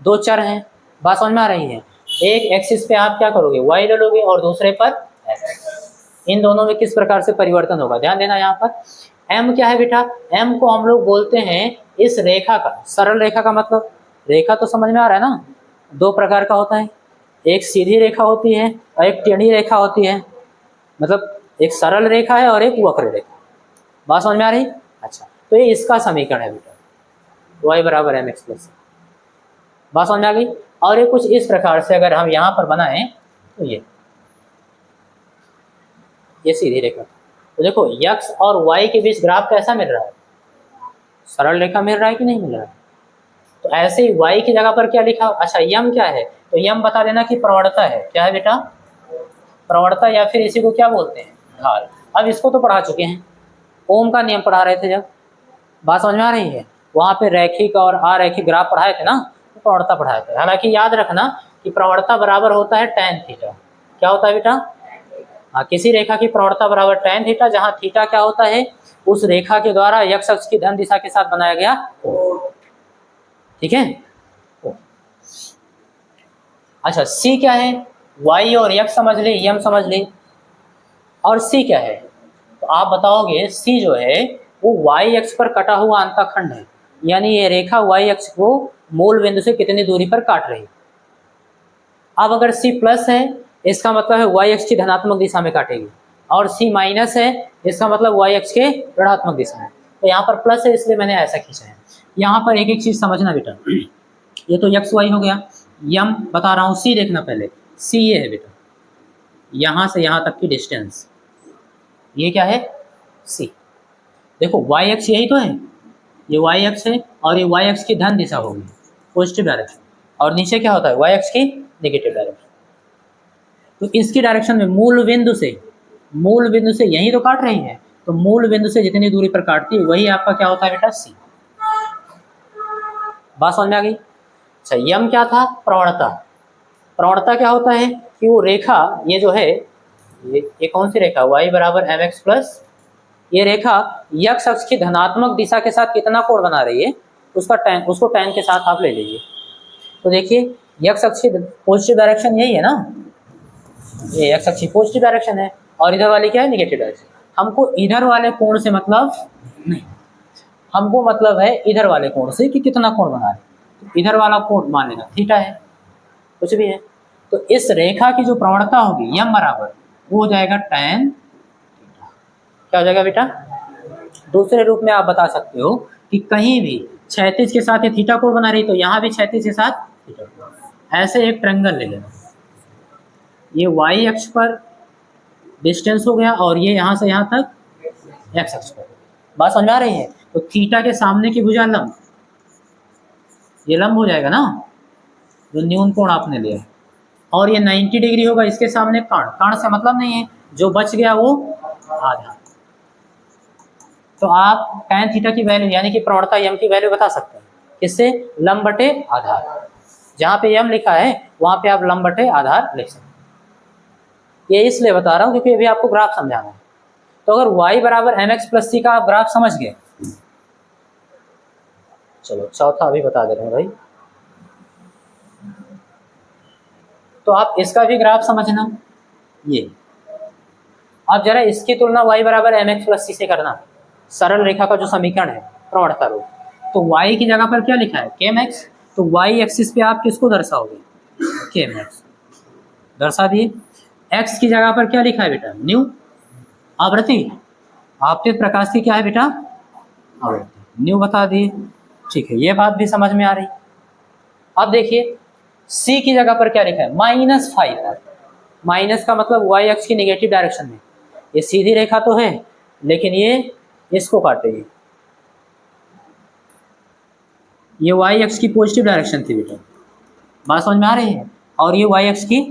2 चर हैं, बात समझ में आ रही है? एक एक्सिस पे आप क्या करोगे? y ले लोगे और दूसरे पर x। इन दोनों में किस प्रकार से परिवर्तन होगा, ध्यान देना। यहाँ पर m क्या है बेटा? m को हम लोग बोलते हैं इस रेखा का, सरल रेखा का मतलब रेखा तो समझ में आ रहा है ना, दो प्रकार का होता है, एक सीधी रेखा होती है और एक टेढ़ी रेखा होती है, मतलब एक सरल रेखा है और एक वक्र रेखा। बात समझ में आ रही? अच्छा, तो ये इसका समीकरण है बेटा, y बराबर एम एक्स प्लस। बात समझ में आ गई? और ये कुछ इस प्रकार से अगर हम यहाँ पर बनाएं तो ये सीधी रेखा, तो देखो x और y के बीच ग्राफ कैसा मिल रहा है? सरल रेखा मिल रहा है कि नहीं मिल रहा है? तो ऐसे ही y की जगह पर क्या लिखा? अच्छा, यम क्या है? तो यम बता देना कि प्रवणता है। क्या है बेटा? प्रवणता, या फिर इसी को क्या बोलते हैं? ढाल। अब इसको तो पढ़ा चुके हैं, ओम का नियम पढ़ा रहे थे जब। बात समझ में आ रही है? वहाँ पे रैखिक और अरैखिक ग्राफ पढ़ाए थे ना, तो प्रवणता पढ़ाए थे। हालांकि याद रखना कि प्रवणता बराबर होता है tan थीटा। क्या होता है बेटा? हाँ, किसी रेखा की प्रवणता बराबर tan थीटा, जहाँ थीटा क्या होता है? उस रेखा के द्वारा x अक्ष की धन दिशा के साथ बनाया गया कोण। ठीक है? अच्छा, c क्या है? y और x समझ ले, यम समझ ले। और c क्या है? तो आप बताओगे c जो है वो y अक्ष पर कटा हुआ अंतःखंड है, यानी ये रेखा y अक्ष को मूल बिंदु से कितनी दूरी पर काट रही है। अब अगर c प्लस है, इसका मतलब है y अक्ष की धनात्मक दिशा में काटेगी, और c माइनस है, इसका मतलब y अक्ष के ऋणात्मक दिशा में। तो यहाँ पर प्लस है इसलिए मैंने ऐसा खींचा है। यहाँ पर एक एक चीज समझना बेटा, ये तो x y हो गया, यम बता रहा हूँ, c देखना पहले। c ये है बेटा, यहाँ से यहाँ तक की डिस्टेंस, ये क्या है? c। देखो y अक्ष यही तो है, ये y अक्ष है और ये y अक्ष की धन दिशा होगी, पॉजिटिव डायरेक्शन, और नीचे क्या होता है? y अक्ष की नेगेटिव डायरेक्शन। तो इसकी डायरेक्शन में मूल बिंदु से यही तो काट रही है, तो मूल बिंदु से जितनी दूरी पर काटती है वही आपका क्या होता है बेटा? c। बात समझ में आ गई? अच्छा, यम क्या था? प्रवणता। प्रवणता क्या होता है कि वो रेखा, ये जो है, ये कौन सी रेखा? y बराबर एम एक्स प्लस, ये रेखा x अक्ष की धनात्मक दिशा के साथ कितना कोण बना रही है, उसको tan के साथ आप ले लीजिए। तो देखिए x अक्ष की पॉजिटिव डायरेक्शन यही है ना, ये x अक्ष की पॉजिटिव डायरेक्शन है, और इधर वाली क्या है? Negative direction. हमको इधर वाले कोण से मतलब नहीं, हमको मतलब है इधर वाले कोण से कि कितना कोण बना रहे। तो इधर वाला कोण मान लेना थीटा है, कुछ भी है। तो इस रेखा की जो प्रवणता होगी यम बराबर, वो हो जाएगा tan। क्या हो जाएगा बेटा? दूसरे रूप में आप बता सकते हो कि कहीं भी क्षैतिज के साथ ये थीटा कोण बना रही, तो यहाँ भी क्षैतिज के साथ थीटा कोण। ऐसे एक ट्रायंगल ले लेना, ये y अक्ष पर डिस्टेंस हो गया और ये यहाँ से यहाँ तक x अक्ष पर। बात समझ आ रही है? तो थीटा के सामने की भुजा लंब, ये लंब हो जाएगा ना, जो न्यून कोण आपने लिया, और ये 90 डिग्री होगा इसके सामने कर्ण। कर्ण से मतलब नहीं है, जो बच गया वो आधा। तो आप tan थीटा की वैल्यू यानी कि प्रवणता यम की वैल्यू बता सकते हैं किससे? लंब बटे आधार। जहाँ पे यम लिखा है वहाँ पे आप लंब बटे आधार लिख सकते हैं। ये इसलिए बता रहा हूँ क्योंकि अभी आपको ग्राफ समझाना है। तो अगर y बराबर एम एक्स प्लस सी का आप ग्राफ समझ गए, चलो चौथा अभी बता दे रहे हैं भाई, तो आप इसका भी ग्राफ समझना। ये आप जरा इसकी तुलना y बराबर एम एक्स प्लस सी से करना, सरल रेखा का जो समीकरण है प्रवणता रूप। तो y की जगह पर क्या लिखा है? केम एक्स। तो y एक्सिस पे आप किसको दर्शाओगे? केम एक्स दर्शा दिए। x की जगह पर क्या लिखा है बेटा? न्यू, आवृत्ति। आपतित प्रकाश की क्या है बेटा? आवृत्ति, न्यू बता दिए। ठीक है, ये बात भी समझ में आ रही। अब देखिए c की जगह पर क्या लिखा है? -5। माइनस का मतलब y अक्ष की नेगेटिव डायरेक्शन में। ये सीधी रेखा तो है लेकिन ये इसको काटेगी, ये y अक्ष की पॉजिटिव डायरेक्शन थी बेटा। बात समझ में आ रही है? और ये y अक्ष की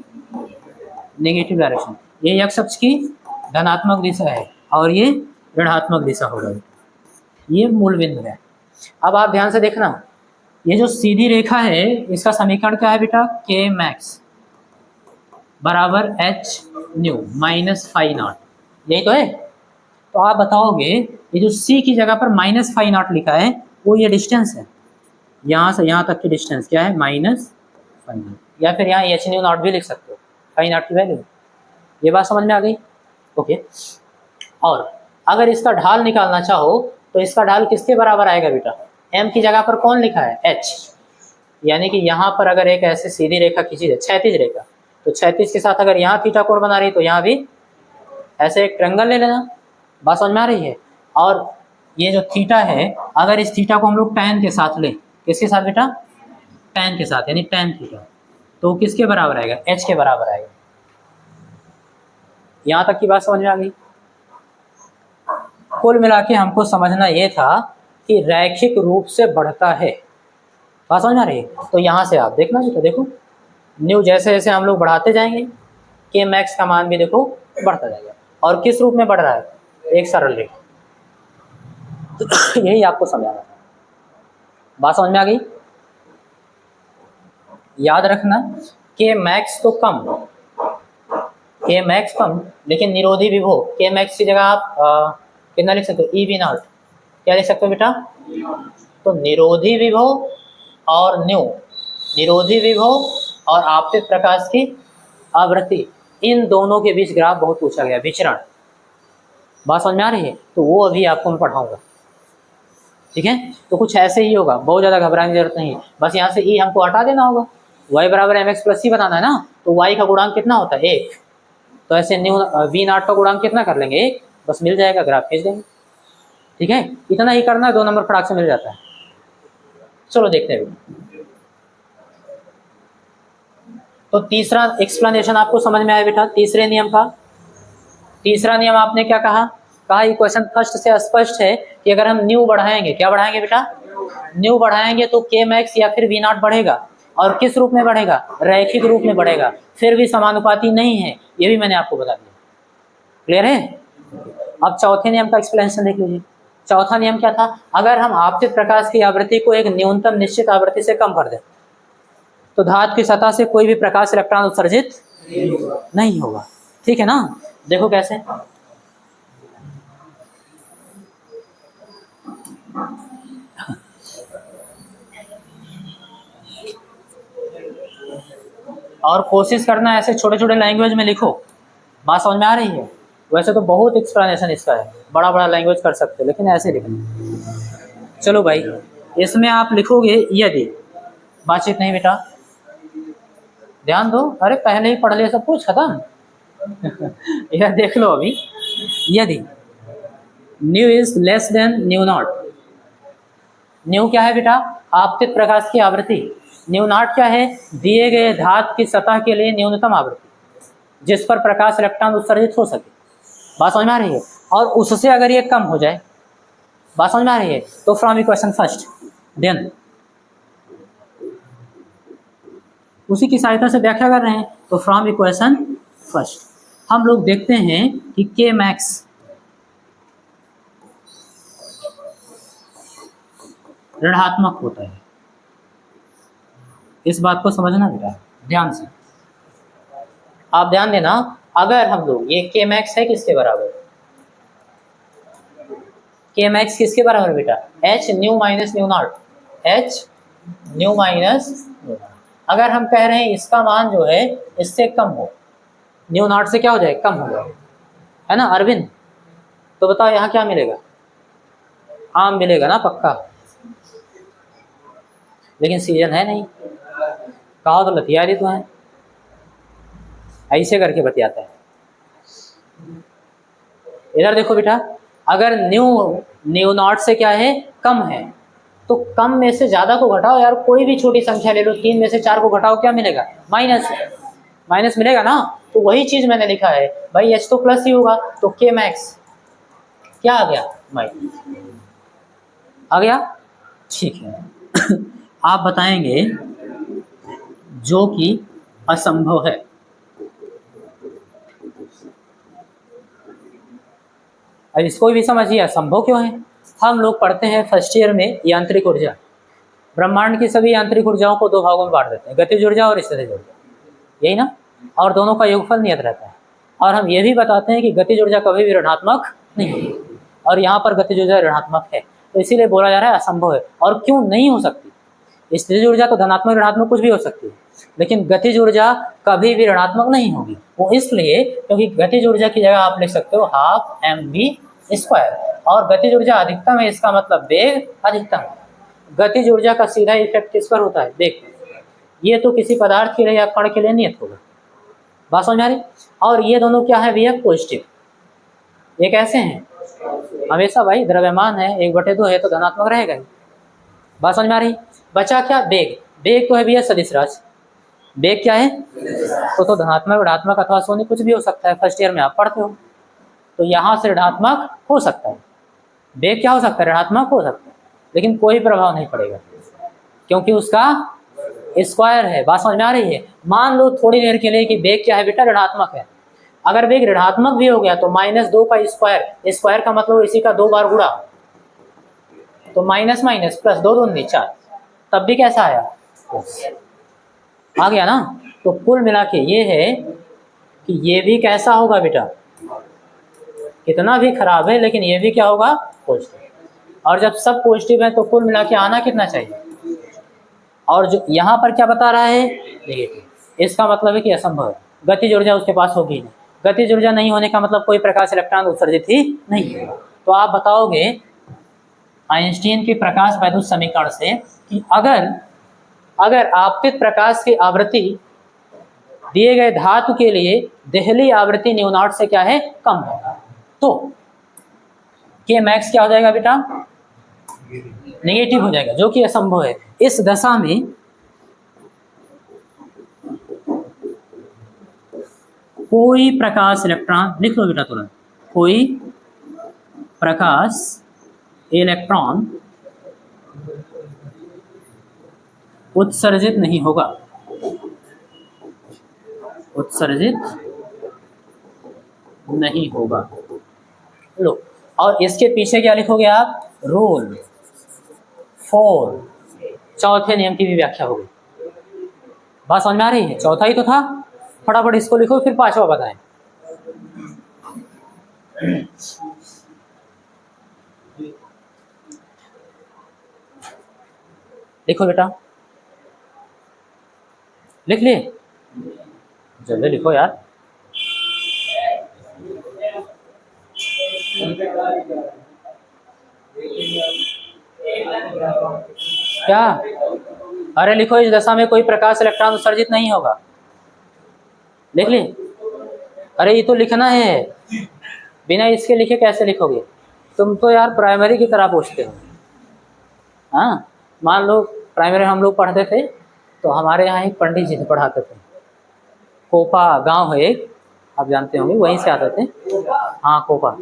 नेगेटिव डायरेक्शन, ये x अक्ष की धनात्मक दिशा है और ये ऋणात्मक दिशा होगा। ये मूल बिंदु है। अब आप ध्यान से देखना, ये जो सीधी रेखा है इसका समीकरण क्या है बेटा? के मैक्स बराबर h nu minus phi naught, यही तो है। तो आप बताओगे ये जो c की जगह पर माइनस फाई नॉट लिखा है वो ये डिस्टेंस है, यहाँ से यहाँ तक की डिस्टेंस क्या है? माइनस फाई नॉट, या फिर यहाँ एच न्यू नॉट भी लिख सकते हो, फाई नॉट की वैल्यू। ये बात समझ में आ गई? ओके। और अगर इसका ढाल निकालना चाहो तो इसका ढाल किसके बराबर आएगा बेटा? m की जगह पर कौन लिखा है? h। यानी कि यहाँ पर अगर एक ऐसे सीधी रेखा खींची जाए, क्षैतिज रेखा, तो क्षैतिज के साथ अगर यहाँ थीटा कोण बना रही तो यहाँ भी ऐसे एक ट्रायंगल ले लेना। बात समझ में आ रही है। और ये जो थीटा है, अगर इस थीटा को हम लोग tan के साथ लें, किसके साथ बेटा? tan के साथ, यानी tan थीटा, तो किसके बराबर आएगा? h के बराबर आएगा। यहाँ तक की बात समझ में आ गई। कुल मिला के हमको समझना ये था कि रैखिक रूप से बढ़ता है। बात समझ में आ रही है। तो यहाँ से आप देखना बेटा, देखो न्यू जैसे जैसे हम लोग बढ़ाते जाएंगे के मैक्स का मान भी देखो बढ़ता जाएगा। और किस रूप में बढ़ रहा है? एक सरल रेखा। यही आपको समझाना था। बात समझ में आ गई। याद रखना के मैक्स तो कम, के मैक्स कम, लेकिन निरोधी विभव के मैक्स की जगह आप कितना लिख सकते हो? ई वी नॉट। क्या लिख सकते हो बेटा? तो निरोधी विभव और न्यू, निरोधी विभव और आपतित प्रकाश की आवृत्ति, इन दोनों के बीच ग्राफ बहुत पूछा गया, विचरण। बात समझ में आ रही है। तो वो अभी आपको मैं पढ़ाऊंगा, ठीक है। तो कुछ ऐसे ही होगा, बहुत ज़्यादा घबराने की जरूरत नहीं है। बस यहाँ से ई हमको हटा देना होगा, y बराबर एम एक्स प्लस सी बनाना है ना, तो y का गुणांक कितना होता है? 1। तो ऐसे न्यू वी नॉट का गुणांक कितना कर लेंगे? 1। बस मिल जाएगा, ग्राफ खींच देंगे, ठीक है। इतना ही करना है, 2 नंबर फटाक से मिल जाता है। चलो देखते हैं। तो तीसरा एक्सप्लेनेशन आपको समझ में आया बेटा, तीसरे नियम का। तीसरा नियम आपने क्या कहा? कहा इक्वेशन फर्स्ट से स्पष्ट है कि अगर हम न्यू बढ़ाएंगे, क्या बढ़ाएंगे बेटा? न्यू बढ़ाएंगे तो के मैक्स या फिर वी नॉट बढ़ेगा। और किस रूप में बढ़ेगा? रैखिक रूप में बढ़ेगा। फिर भी समानुपाती नहीं है, ये भी मैंने आपको बता दिया। क्लियर है। अब चौथे नियम का एक्सप्लेनेशन देख लीजिए। चौथा नियम क्या था? अगर हम आपतित प्रकाश की आवृत्ति को एक न्यूनतम निश्चित आवृत्ति से कम कर दें तो धातु की सतह से कोई भी प्रकाश इलेक्ट्रॉन उत्सर्जित नहीं होगा, ठीक है ना। देखो कैसे। और कोशिश करना ऐसे छोटे छोटे लैंग्वेज में लिखो। बात समझ में आ रही है। वैसे तो बहुत एक्सप्लेनेशन इसका है, बड़ा बड़ा लैंग्वेज कर सकते हो, लेकिन ऐसे लिखना। चलो भाई, इसमें आप लिखोगे यदि, बातचीत नहीं बेटा, ध्यान दो। अरे पहले ही पढ़ लिया सब कुछ, खत्म। यह देख लो अभी। यदि new is less than new not, new क्या है बेटा? आपतित प्रकाश की आवृत्ति। न्यू नॉट क्या है? दिए गए धातु की सतह के लिए न्यूनतम आवृत्ति जिस पर प्रकाश इलेक्ट्रॉन उत्सर्जित हो सके। बात समझ में आ रही है। और उससे अगर ये कम हो जाए, बात समझ में आ रही है, तो फ्रॉम इक्वेशन फर्स्ट देन, उसी की सहायता से व्याख्या कर रहे हैं। तो फ्रॉम इक्वेशन फर्स्ट हम लोग देखते हैं कि के मैक्स ऋणात्मक होता है। इस बात को समझना बेटा ध्यान से, आप ध्यान देना। अगर हम लोग ये के मैक्स है किसके बराबर? के मैक्स किसके बराबर बेटा? H nu minus new not, H nu minus new not. अगर हम कह रहे हैं इसका मान जो है इससे कम हो, न्यू नॉट से क्या हो जाए? कम हो जाए, है ना अरविंद। तो बताओ यहाँ क्या मिलेगा? आम मिलेगा ना पक्का, लेकिन सीजन है नहीं। कहो तो लतियारी तो है, ऐसे करके बतियाता है। इधर देखो बेटा, अगर न्यू नॉट से क्या है? कम है, तो कम में से ज़्यादा को घटाओ यार, कोई भी छोटी संख्या ले लो, 3 में से 4 को घटाओ, क्या मिलेगा? माइनस। माइनस मिलेगा ना। तो वही चीज़ मैंने लिखा है भाई, एच तो प्लस ही होगा, तो के मैक्स क्या आ गया? माइनस आ गया, ठीक है। आप बताएंगे जो कि असंभव है। अब इसको भी समझिए असंभव क्यों है। हम लोग पढ़ते हैं फर्स्ट ईयर में यांत्रिक ऊर्जा, ब्रह्मांड की सभी यांत्रिक ऊर्जाओं को 2 भागों में बांट देते हैं, गतिज ऊर्जा और स्थितिज ऊर्जा, यही ना। और दोनों का योगफल नियत रहता है। और हम ये भी बताते हैं कि गतिज ऊर्जा कभी भी ऋणात्मक नहीं होती, और यहाँ पर गतिज ऊर्जा ऋणात्मक है, तो इसीलिए बोला जा रहा है असंभव है। और क्यों नहीं हो सकती? स्थितिज ऊर्जा तो धनात्मक ऋणात्मक कुछ भी हो सकती है, लेकिन गतिज ऊर्जा कभी भी ऋणात्मक नहीं होगी। वो इसलिए क्योंकि गतिज ऊर्जा की जगह आप लिख सकते हो ½ mv², और गतिज ऊर्जा अधिकतम है, इसका मतलब वेग अधिकतम है। गतिज ऊर्जा का सीधा इफेक्ट किस पर होता है? देख, ये तो किसी पदार्थ के लिए या कण के लिए नियत होगा, बात समझ आ रही? और ये दोनों क्या है भैया? पॉजिटिव। ये कैसे हैं? हमेशा भाई द्रव्यमान है, 1/2 है तो धनात्मक रहेगा ही। बात समझ में आ रही? बचा क्या? बेग। बेग तो है भैया सदिश राशि। बेग क्या है? तो धनात्मक, ऋणात्मक अथवा शून्य कुछ भी हो सकता है, फर्स्ट ईयर में आप पढ़ते हो। तो यहाँ से ऋणात्मक हो सकता है, बेग क्या हो सकता है? ऋणात्मक हो सकता है, लेकिन कोई प्रभाव नहीं पड़ेगा क्योंकि उसका स्क्वायर है। बात समझ में आ रही है? मान लो थोड़ी देर के लिए कि बेग क्या है बेटा? ऋणात्मक है। अगर बेग ऋणात्मक भी हो गया तो -2 का स्क्वायर, स्क्वायर का मतलब इसी का 2 बार गुणा, तो माइनस माइनस प्लस 2 दूनी 4, तब भी कैसा आया? आ गया ना। तो कुल मिला के ये है कि ये भी कैसा होगा बेटा? कितना भी खराब है लेकिन ये भी क्या होगा? पॉजिटिव। और जब सब पॉजिटिव है तो कुल मिला के आना कितना चाहिए? और जो यहाँ पर क्या बता रहा है? नेगेटिव। इसका मतलब है कि असंभव है, गतिज ऊर्जा उसके पास होगी नहीं। गतिज ऊर्जा नहीं होने का मतलब कोई प्रकाश इलेक्ट्रॉन उत्सर्जित ही नहीं होगा। तो आप बताओगे आइंस्टीन के प्रकाश वैद्युत समीकरण से कि अगर आपतित प्रकाश की आवृत्ति दिए गए धातु के लिए देहली आवृत्ति न्यू नॉट से क्या है? कम है, तो के मैक्स क्या हो जाएगा बेटा? नेगेटिव हो जाएगा, जो कि असंभव है। इस दशा में कोई प्रकाश इलेक्ट्रॉन, लिख लो बेटा तुरंत, कोई प्रकाश इलेक्ट्रॉन उत्सर्जित नहीं होगा, उत्सर्जित नहीं होगा। लो, और इसके पीछे क्या लिखोगे आप? रूल 4, चौथे नियम की भी व्याख्या होगी। बात समझ में आ रही है? चौथा ही तो था, फटाफट इसको लिखो फिर पांचवा बताएं। लिखो बेटा, लिख लिए? जल्दी लिखो यार। क्या? अरे लिखो, इस दशा में कोई प्रकाश इलेक्ट्रॉन उत्सर्जित नहीं होगा। लिख ली? अरे ये तो लिखना है, बिना इसके लिखे कैसे लिखोगे? तुम तो यार प्राइमरी की तरह पूछते हो। हाँ, मान लो प्राइमरी हम लोग पढ़ते थे तो हमारे यहाँ एक पंडित जी पढ़ाते थे, कोपा गांव है एक, आप जानते होंगे, वहीं से आते थे। हाँ कोपा,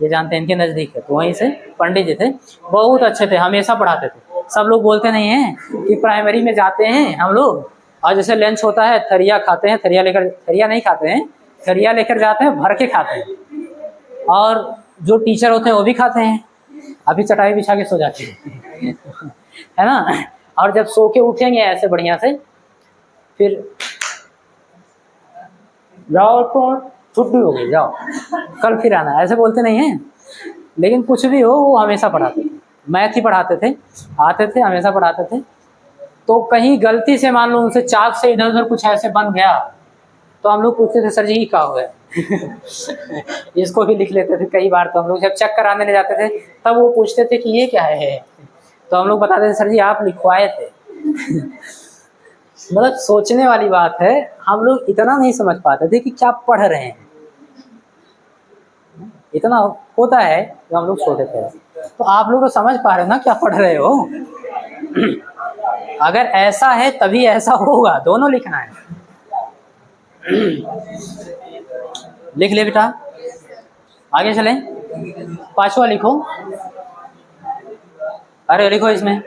ये जानते हैं, इनके नज़दीक है, तो वहीं से पंडित जी थे, बहुत अच्छे थे, हमेशा पढ़ाते थे। सब लोग बोलते नहीं हैं कि प्राइमरी में जाते हैं हम लोग और जैसे लंच होता है थरिया खाते हैं, थरिया नहीं खाते हैं, थरिया लेकर जाते हैं, भर के खाते हैं, और जो टीचर होते हैं वो भी खाते हैं, अभी चटाई बिछा के सो जाते हैं है ना। और जब सो के उठेंगे ऐसे बढ़िया से, फिर जाओ तो छुट्टी हो गई, जाओ कल फिर आना, ऐसे बोलते नहीं हैं। लेकिन कुछ भी हो, वो हमेशा पढ़ाते थे, मैथ ही पढ़ाते थे, आते थे, हमेशा पढ़ाते थे। तो कहीं गलती से मान लो उनसे चाक से इधर उधर कुछ ऐसे बन गया तो हम लोग पूछते थे सर जी क्या हो गया इसको भी लिख लेते थे कई बार। तो हम लोग जब चेक कराने ले जाते थे तब वो पूछते थे कि ये क्या है, तो हम लोग बताते थे सर जी आप लिखवाए थे मतलब सोचने वाली बात है, हम लोग इतना नहीं समझ पाते थे कि क्या पढ़ रहे हैं, इतना होता है जो हम लोग छोटे थे। तो आप लोग तो समझ पा रहे हो ना क्या पढ़ रहे हो अगर ऐसा है तभी ऐसा होगा, दोनों लिखना है लिख ले बेटा, आगे चलें। पांचवा लिखो, अरे लिखो इसमें,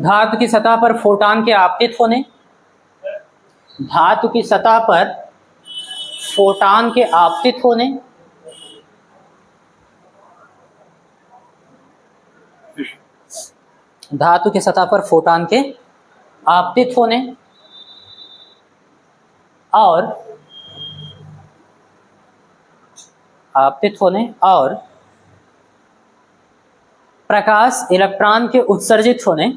धातु की सतह पर फोटॉन के आपतित होने, धातु की सतह पर फोटॉन के आपतित होने, धातु की सतह पर फोटॉन के आपतित होने और प्रकाश इलेक्ट्रॉन के उत्सर्जित होने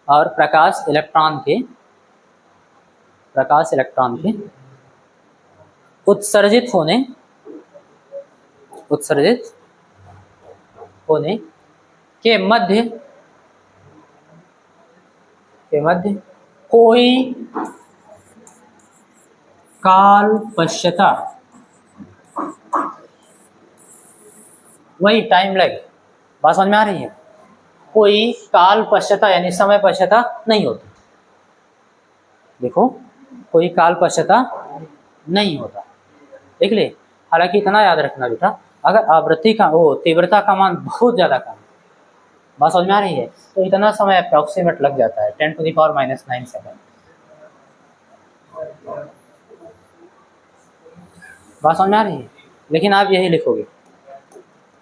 और प्रकाश इलेक्ट्रॉन के उत्सर्जित होने उत्सर्जित होने के मध्य कोई काल पश्चाता, वही टाइम लैग, बात समझ में आ रही है, कोई काल पश्चाता यानी समय पश्चाता नहीं होता। देखो कोई काल पश्चाता नहीं होता, देख ले। हालांकि इतना याद रखना बेटा, अगर आवृत्ति का वो तीव्रता का मान बहुत ज़्यादा कम, बात समझ में आ रही है, तो इतना समय अप्रॉक्सीमेट लग जाता है 10⁻⁹ सेकंड। बात समझ में आ रही है, लेकिन आप यही लिखोगे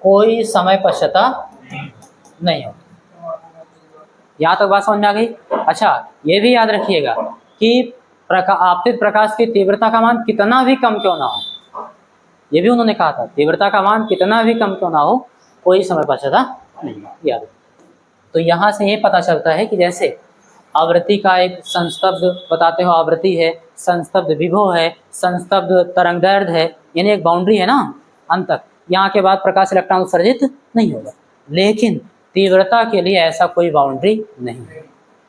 कोई समय पश्चाता नहीं होता। यहाँ तक बात समझ में आ गई। अच्छा ये भी याद रखिएगा कि आपतित प्रकाश की तीव्रता का मान कितना भी कम क्यों ना हो, ये भी उन्होंने कहा था, तीव्रता का मान कितना भी कम क्यों ना हो, कोई समय पश्चाता नहीं याद। तो यहाँ से ये पता चलता है कि जैसे आवृत्ति का एक संस्तब्ध बताते हो, आवृत्ति है, संस्तब्ध विभव है, संस्तब्ध तरंगदैर्घ्य है, यानी एक बाउंड्री है ना अंत तक, यहाँ के बाद प्रकाश इलेक्ट्रॉन उत्सर्जित नहीं होगा। लेकिन तीव्रता के लिए ऐसा कोई बाउंड्री नहीं है,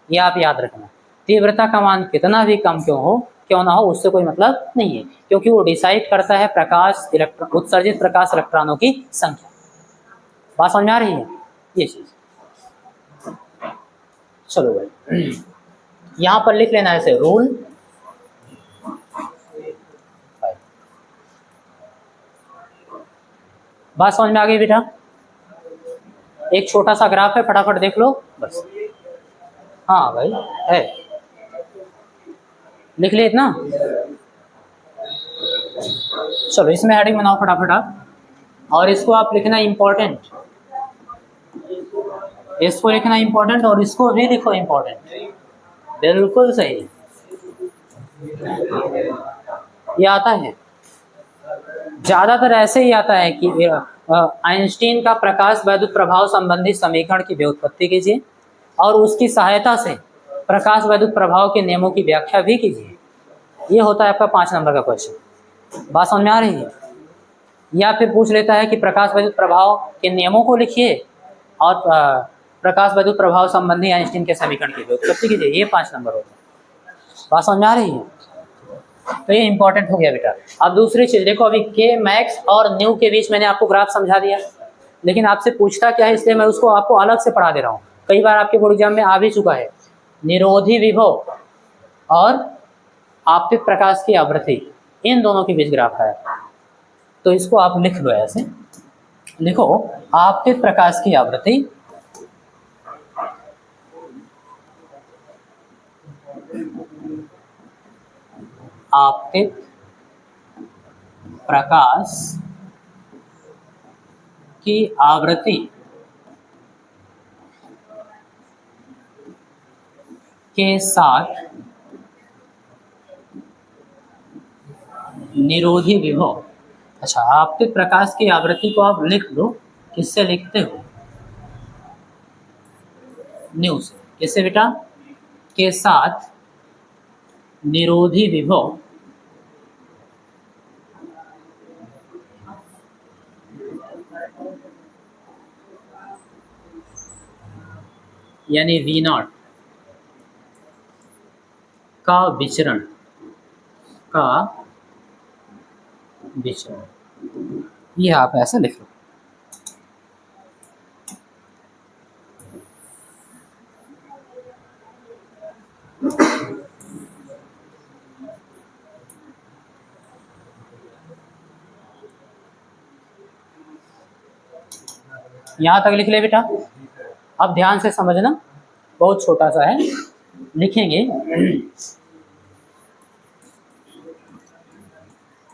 ये आप याद रखना। तीव्रता का मान कितना भी कम क्यों ना हो, उससे कोई मतलब नहीं है, क्योंकि वो डिसाइड करता है प्रकाश इलेक्ट्रॉन उत्सर्जित प्रकाश इलेक्ट्रॉनों की संख्या। बात समझ में आ रही है ये चीज। चलो भाई यहाँ पर लिख लेना ऐसे रूल। बात समझ में आ गई बेटा? एक छोटा सा ग्राफ है, फटाफट देख लो बस। हाँ भाई है, लिख लिए इतना। चलो इसमें हेडिंग बनाओ फटाफट आप, और इसको आप लिखना इम्पोर्टेंट, इसको लिखना इम्पोर्टेंट और इसको भी लिखो इम्पोर्टेंट। बिल्कुल सही, ये आता है ज़्यादातर ऐसे ही आता है कि आइंस्टीन का प्रकाश वैद्युत प्रभाव संबंधी समीकरण की व्युत्पत्ति कीजिए और उसकी सहायता से प्रकाश वैद्युत प्रभाव के नियमों की व्याख्या भी कीजिए। ये होता है आपका 5 नंबर का क्वेश्चन। बात समझ में आ रही है? या फिर पूछ लेता है कि प्रकाश वैद्युत प्रभाव के नियमों को लिखिए और प्रकाश वैद्युत प्रभाव संबंधी आइंस्टीन के समीकरण की व्युत्पत्ति कीजिए। ये 5 नंबर होता है। बात समझ में आ रही है? तो ये इंपॉर्टेंट हो गया बेटा। अब दूसरी चीज देखो, अभी के मैक्स और न्यू के बीच मैंने आपको ग्राफ समझा दिया, लेकिन आपसे पूछता क्या है, इसलिए मैं उसको आपको अलग से पढ़ा दे रहा हूँ। कई बार आपके बोर्ड एग्जाम में आ भी चुका है। निरोधी विभव और आपतित प्रकाश की आवृत्ति, इन दोनों के बीच ग्राफ है। तो इसको आप लिख लो ऐसे, लिखो आपतित प्रकाश की आवृत्ति आपतित प्रकाश की आवृत्ति के साथ निरोधी विभव। अच्छा, आपतित प्रकाश की आवृत्ति को आप लिख लो, किससे लिखते हो? न्यू से। किससे बेटा? के साथ निरोधी विभव यानी V0 का विचरण ये आप ऐसे लिख लो। यहां तक लिख ले बेटा। अब ध्यान से समझना, बहुत छोटा सा है, लिखेंगे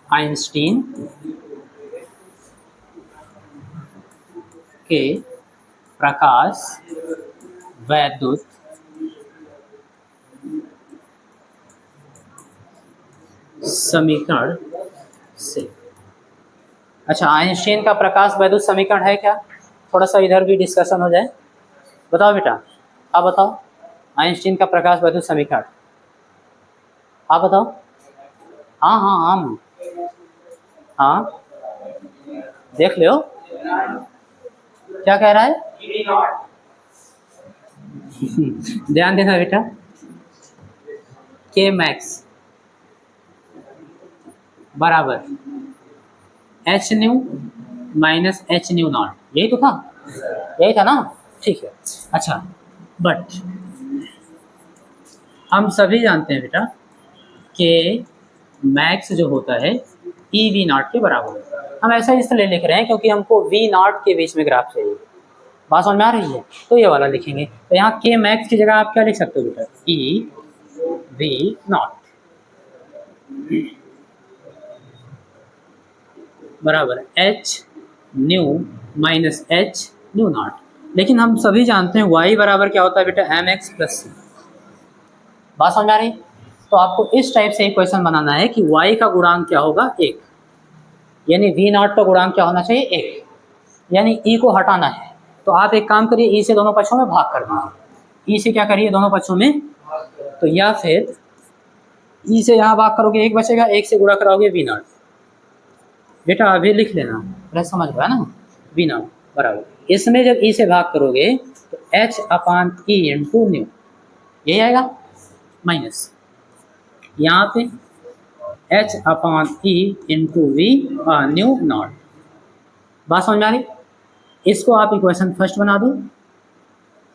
आइंस्टीन के प्रकाश वैद्युत समीकरण से। अच्छा, आइंस्टीन का प्रकाश वैद्युत समीकरण है क्या? थोड़ा सा इधर भी डिस्कशन हो जाए। बताओ बेटा, आप बताओ आइंस्टीन का प्रकाश वैद्युत समीकरण, आप बताओ। हाँ हाँ हाँ हाँ, देख लो क्या कह रहा है। ध्यान देना बेटा, के मैक्स बराबर H nu minus h nu not, यही तो था, यही था ना, ठीक है। अच्छा, बट हम सभी जानते हैं बेटा कि मैक्स जो होता है ई वी नॉट के बराबर होता है। हम ऐसा इसलिए लिख रहे हैं क्योंकि हमको वी नॉट के बीच में ग्राफ चाहिए। बात समझ में आ रही है? तो ये वाला लिखेंगे। तो यहाँ के मैक्स की जगह आप क्या लिख सकते हो बेटा, ई वी नॉट बराबर H nu minus h nu not. लेकिन हम सभी जानते हैं y बराबर क्या होता है बेटा, एम एक्स प्लस सी। बात समझ में आ रही? तो आपको इस टाइप से एक क्वेश्चन बनाना है कि y का गुणांक क्या होगा, एक, यानी v नॉट का गुणांक क्या होना चाहिए, एक, यानी e को हटाना है। तो आप एक काम करिए, e से दोनों पक्षों में भाग कर दीजिए, e से क्या करिए, दोनों पक्षों में, तो या फिर e से यहाँ भाग करोगे एक बचेगा, एक से गुणा कराओगे v नॉट। बेटा अभी लिख लेना, पहले समझ गया ना, v नॉट बराबर, इसमें जब e से भाग करोगे तो h upon e into nu, यही आएगा, माइनस यहाँ पे h upon e into V nu naught. बात समझ में आ रही? इसको आप इक्वेशन फर्स्ट बना दो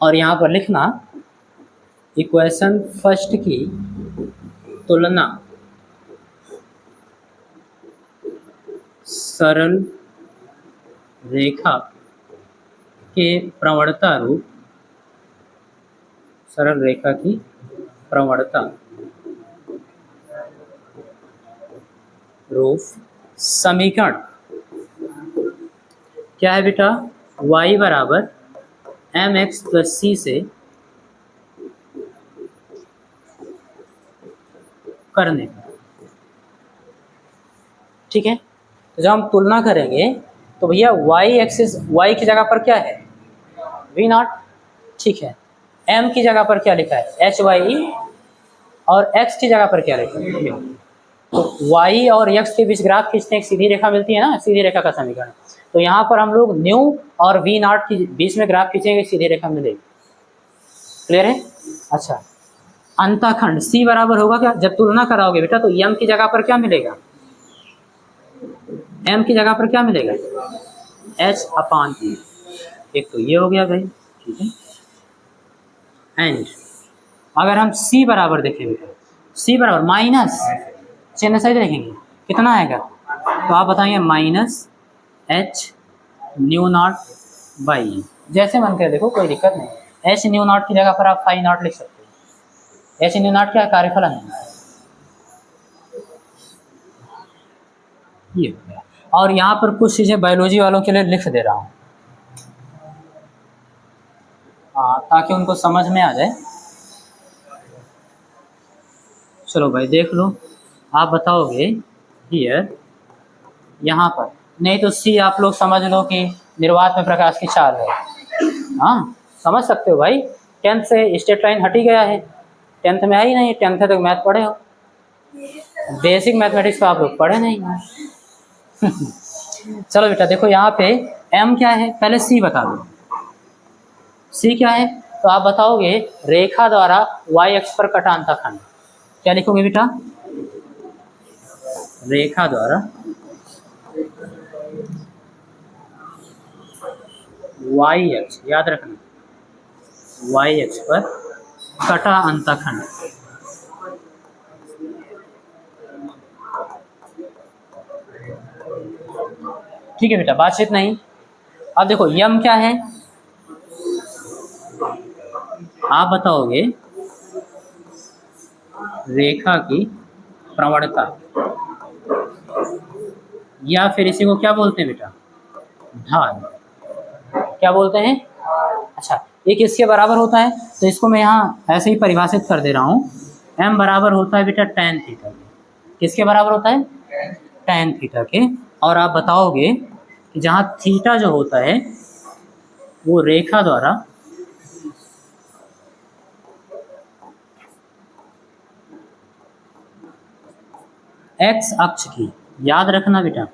और यहाँ पर लिखना इक्वेशन फर्स्ट की तुलना सरल रेखा के प्रवणता रूप, सरल रेखा की प्रवणता रूप समीकरण क्या है बेटा, y बराबर एम एक्स प्लस सी से करने का, ठीक है। तो जब हम तुलना करेंगे तो भैया y एक्सिस, y की जगह पर क्या है, v नॉट, ठीक है। m की जगह पर क्या लिखा है, एच वाई ई, और x की जगह पर क्या लिखा है, तो y और x के बीच ग्राफ खींचते हैं, एक सीधी रेखा मिलती है ना, सीधी रेखा का समीकरण। तो यहाँ पर हम लोग न्यू और v नॉट के बीच में ग्राफ खींचेंगे, सीधी रेखा मिलेगी। क्लियर है? अच्छा, अंतःखंड c बराबर होगा क्या, जब तुलना कराओगे बेटा तो m की जगह पर क्या मिलेगा, m की जगह पर क्या मिलेगा, h अपान ई, एक तो ये हो गया भाई, ठीक है। एंड अगर हम c बराबर देखेंगे, c बराबर माइनस, चिन्ह सही देखेंगे कितना आएगा, तो आप बताएंगे minus h nu naught by, जैसे मन करे देखो, कोई दिक्कत नहीं। एच न्यू नॉट की जगह पर आप फाई नॉट लिख सकते हो। एच न्यू नॉट क्या है, कार्यफलन है, ये हो गया। और यहाँ पर कुछ चीज़ें बायोलॉजी वालों के लिए लिख दे रहा हूँ, हाँ, ताकि उनको समझ में आ जाए। चलो भाई देख लो, आप बताओगे हियर, यहाँ पर नहीं तो सी आप लोग समझ लो कि निर्वात में प्रकाश की चाल है, हाँ समझ सकते हो भाई। 10th से स्ट्रेट लाइन हट ही गया है, 10th में है ही नहीं, 10th तक मैथ पढ़े हो, बेसिक मैथमेटिक्स तो आप लोग पढ़े नहीं हैं। चलो बेटा देखो यहाँ पे m क्या है, पहले c बता दो, c क्या है, तो आप बताओगे रेखा द्वारा y अक्ष पर कटा अंतःखंड, क्या लिखोगे बेटा, रेखा द्वारा y अक्ष, याद रखना y अक्ष पर कटा अंतःखंड, ठीक है बेटा, बातचीत नहीं। अब देखो यम क्या है, आप बताओगे रेखा की प्रवणता, या फिर इसी को क्या बोलते हैं बेटा, ढाल, क्या बोलते हैं, अच्छा ये किसके बराबर होता है, तो इसको मैं यहाँ ऐसे ही परिभाषित कर दे रहा हूँ, m बराबर होता है बेटा tan थीटा के, किसके बराबर होता है, tan थीटा के। और आप बताओगे कि जहाँ थीटा जो होता है वो रेखा द्वारा x अक्ष की, याद रखना बेटा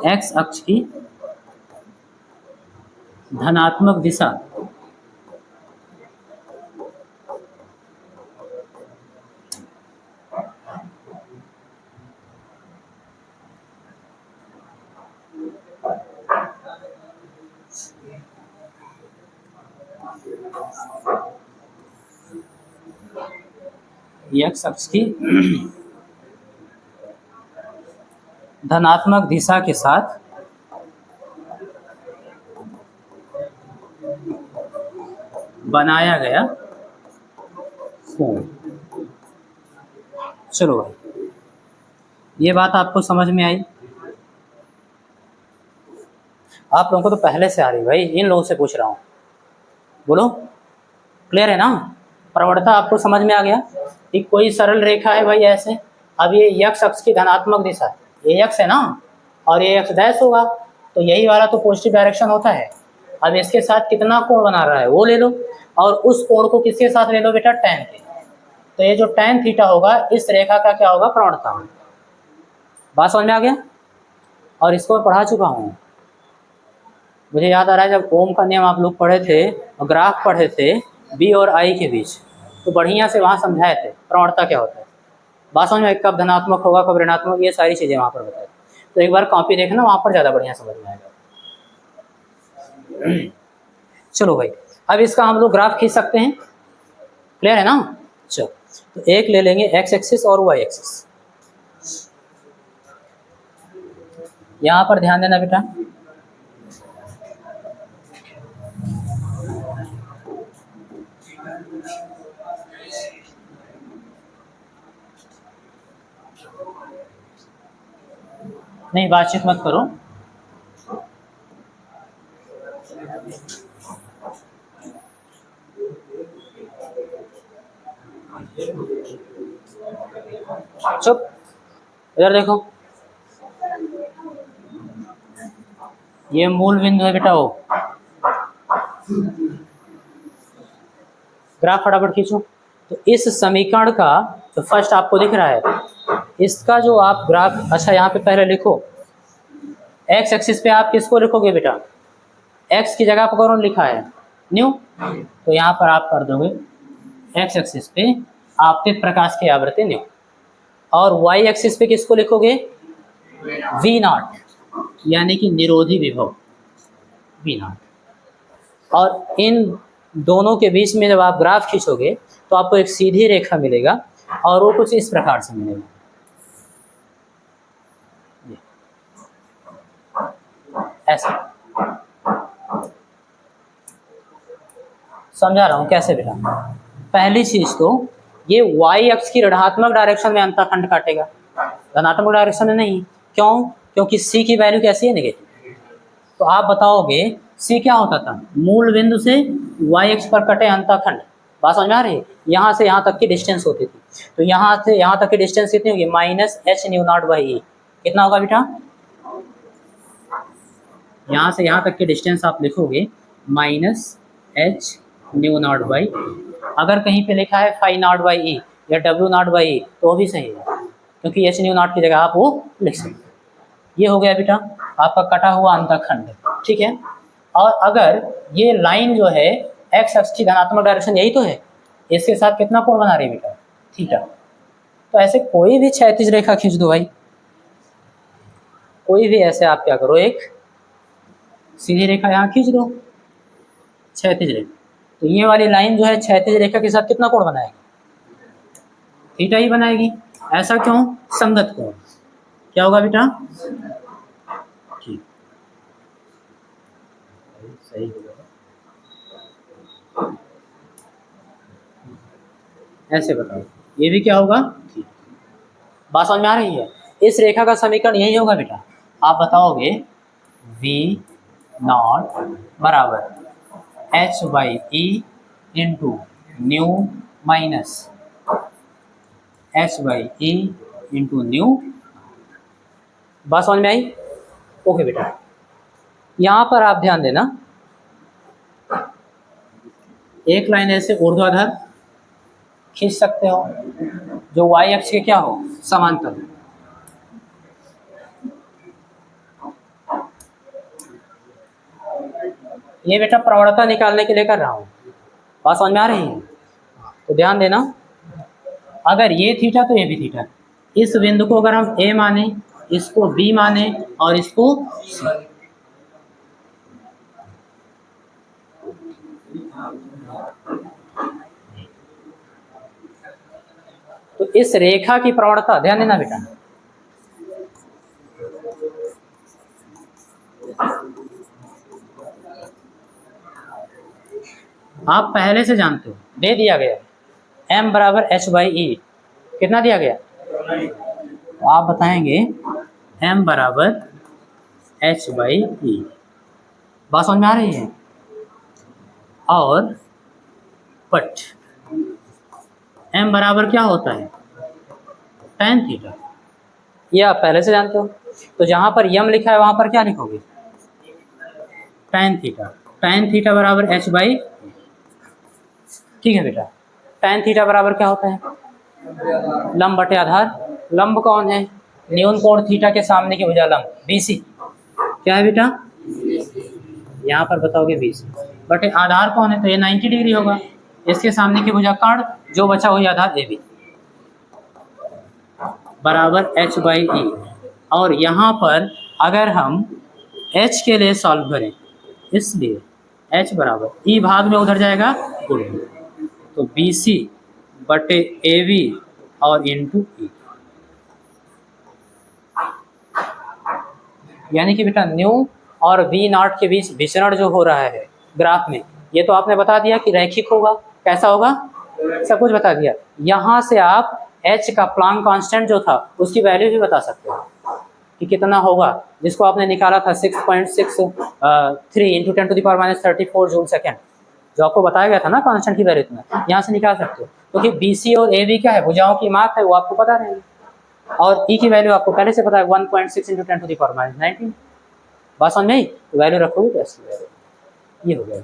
एक्स अक्ष की धनात्मक दिशा एक्स अक्ष की धनात्मक दिशा के साथ बनाया गया कोण। चलो भाई, ये बात आपको समझ में आई? आप लोगों को तो पहले से आ रही भाई, इन लोगों से पूछ रहा हूँ, बोलो क्लियर है ना? प्रवणता आपको समझ में आ गया कि कोई सरल रेखा है भाई ऐसे, अब ये यक्स अक्ष की धनात्मक दिशा है, ये यक्स है ना, और ये एक्स डैश होगा, तो यही वाला तो पॉजिटिव डायरेक्शन होता है। अब इसके साथ कितना कोण बना रहा है वो ले लो, और उस कोण को किसके साथ ले लो बेटा, tan थीटा। तो ये जो tan थीटा होगा इस रेखा का क्या होगा, प्रवणता। बात समझ में आ गया? और इसको मैं पढ़ा चुका हूँ, मुझे याद आ रहा है जब ओम का नियम आप लोग पढ़े थे और ग्राफ पढ़े थे बी और आई के बीच, तो बढ़िया से वहाँ समझाए थे प्रवणता क्या होता है। बात समझ में, कब धनात्मक होगा कब ऋणात्मक, ये सारी चीज़ें वहाँ पर बताए। तो एक बार कॉपी देखना, वहाँ पर ज़्यादा बढ़िया समझ में आएगा। चलो भाई, अब इसका हम लोग ग्राफ खींच सकते हैं, क्लियर है ना? चलो, तो एक ले लेंगे एक्स एक्सिस और वाई एक्सिस। यहाँ पर ध्यान देना बेटा, नहीं बातचीत मत करो, चुप, इधर देखो, ये मूल बिंदु है बेटा, वो ग्राफ फटाफट खींचो। तो इस समीकरण का जो फर्स्ट आपको दिख रहा है, इसका जो आप ग्राफ, अच्छा यहाँ पे पहले लिखो, एक्स एक्सिस पे आप किसको लिखोगे बेटा, एक्स की जगह पर कौन लिखा है, न्यू, तो यहाँ पर आप कर दोगे एक्स एक्सिस पे आपतित प्रकाश की आवृत्ति न्यू, और वाई एक्सिस पे किसको लिखोगे, वी नॉट, यानी कि निरोधी विभव वी नॉट। और इन दोनों के बीच में जब आप ग्राफ खींचोगे तो आपको एक सीधी रेखा मिलेगा, और वो कुछ इस प्रकार से मिलेगा, ऐसा। समझा रहा हूँ कैसे बेटा? पहली चीज तो ये वाई अक्ष की ऋणात्मक डायरेक्शन में अंतःखंड काटेगा, धनात्मक डायरेक्शन में नहीं। क्यों? क्योंकि सी की वैल्यू कैसी है, नेगेटिव। तो आप बताओगे सी क्या होता था, मूल बिंदु से वाई अक्ष पर कटे अंतःखंड। बात समझ में आ रही है? यहाँ से यहाँ तक की डिस्टेंस होती थी, तो यहाँ से यहाँ तक की डिस्टेंस कितनी होगी, minus h nu naught by e. कितना होगा बेटा, यहाँ से यहाँ तक की डिस्टेंस आप लिखोगे minus h nu naught by, अगर कहीं पे लिखा है फाई नॉट बाई ई या डब्ल्यू नॉट बाई ई तो वो भी सही है, क्योंकि एच न्यू नॉट की जगह आप वो लिख सकते हैं। ये हो गया बेटा आपका कटा हुआ अंतःखंड, ठीक है। और अगर ये लाइन जो है एक्स अक्ष की धनात्मक डायरेक्शन यही तो है, इसके साथ कितना कोण बना रही है बेटा, थीटा। तो ऐसे कोई भी क्षैतिज रेखा खींच दो भाई, कोई भी ऐसे आप क्या करो, एक सीधी रेखा यहाँ खींच दो, क्षैतिज रेखा। तो ये वाली लाइन जो है क्षैतिज रेखा के साथ कितना कोण बनाएगी, थीटा ही बनाएगी। ऐसा क्यों, संगत कोण। क्या होगा बेटा, ठीक, सही होगा। ऐसे बताओ, ये भी क्या होगा, ठीक। बात समझ में आ रही है? इस रेखा का समीकरण यही होगा बेटा। आप बताओगे v नॉट बराबर H by E into new minus H by E into new. बात समझ में आई? ओके बेटा, यहाँ पर आप ध्यान देना, एक लाइन ऐसे ऊर्ध्वाधर खींच सकते हो जो वाई अक्ष के क्या हो, समांतर। ये बेटा प्रवणता निकालने के लिए कर रहा हूँ, बात समझ में आ रही है? तो ध्यान देना, अगर ये थीटा तो ये भी थीटा। इस बिंदु को अगर हम ए माने, इसको बी माने और इसको सी, तो इस रेखा की प्रवणता, ध्यान देना बेटा, आप पहले से जानते हो, दे दिया गया m बराबर h बाई ई, कितना दिया गया? तो आप बताएंगे m बराबर h बाई ई, बात समझ में आ रही है? और बट m बराबर क्या होता है? tan थीटा, ये आप पहले से जानते हो। तो जहां पर m लिखा है वहां पर क्या लिखोगे? tan theta. tan थीटा बराबर h बाई, ठीक है बेटा। tan थीटा बराबर क्या होता है? लंब बटे आधार। लंब कौन है? न्यून कोण थीटा के सामने की भुजा लंब BC, क्या है बेटा? यहाँ पर बताओगे BC बटे आधार कौन है? तो ये 90 डिग्री होगा, इसके सामने की भुजा कर्ण, जो बचा हुई आधार AB बराबर h बाई ई। और यहाँ पर अगर हम h के लिए सॉल्व करें, इसलिए h बराबर ई भाग में उधर जाएगा गुण, तो BC बटे AB और इंटू ई, यानी कि बेटा न्यू और V नॉट के बीच विचरण जो हो रहा है ग्राफ में, ये तो आपने बता दिया कि रैखिक होगा। कैसा होगा? सब कुछ बता दिया। यहाँ से आप h का प्लांक कांस्टेंट जो था उसकी वैल्यू भी बता सकते हो कि कितना होगा, जिसको आपने निकाला था 6.63 into 10 to the power minus 34 joule second, जो आपको बताया गया था ना कांस्टेंट की वैल्यू, इतना यहाँ से निकाल सकते हो। क्योंकि BC और AB क्या है? भुजाओं की माप है, वो आपको पता रहेगी। और E की वैल्यू आपको पहले से पता है 1.6 into 10 to the power minus 19, बात समझ में आई? वैल्यू रखोगे तो ऐसी वैल्यू, ये हो गया।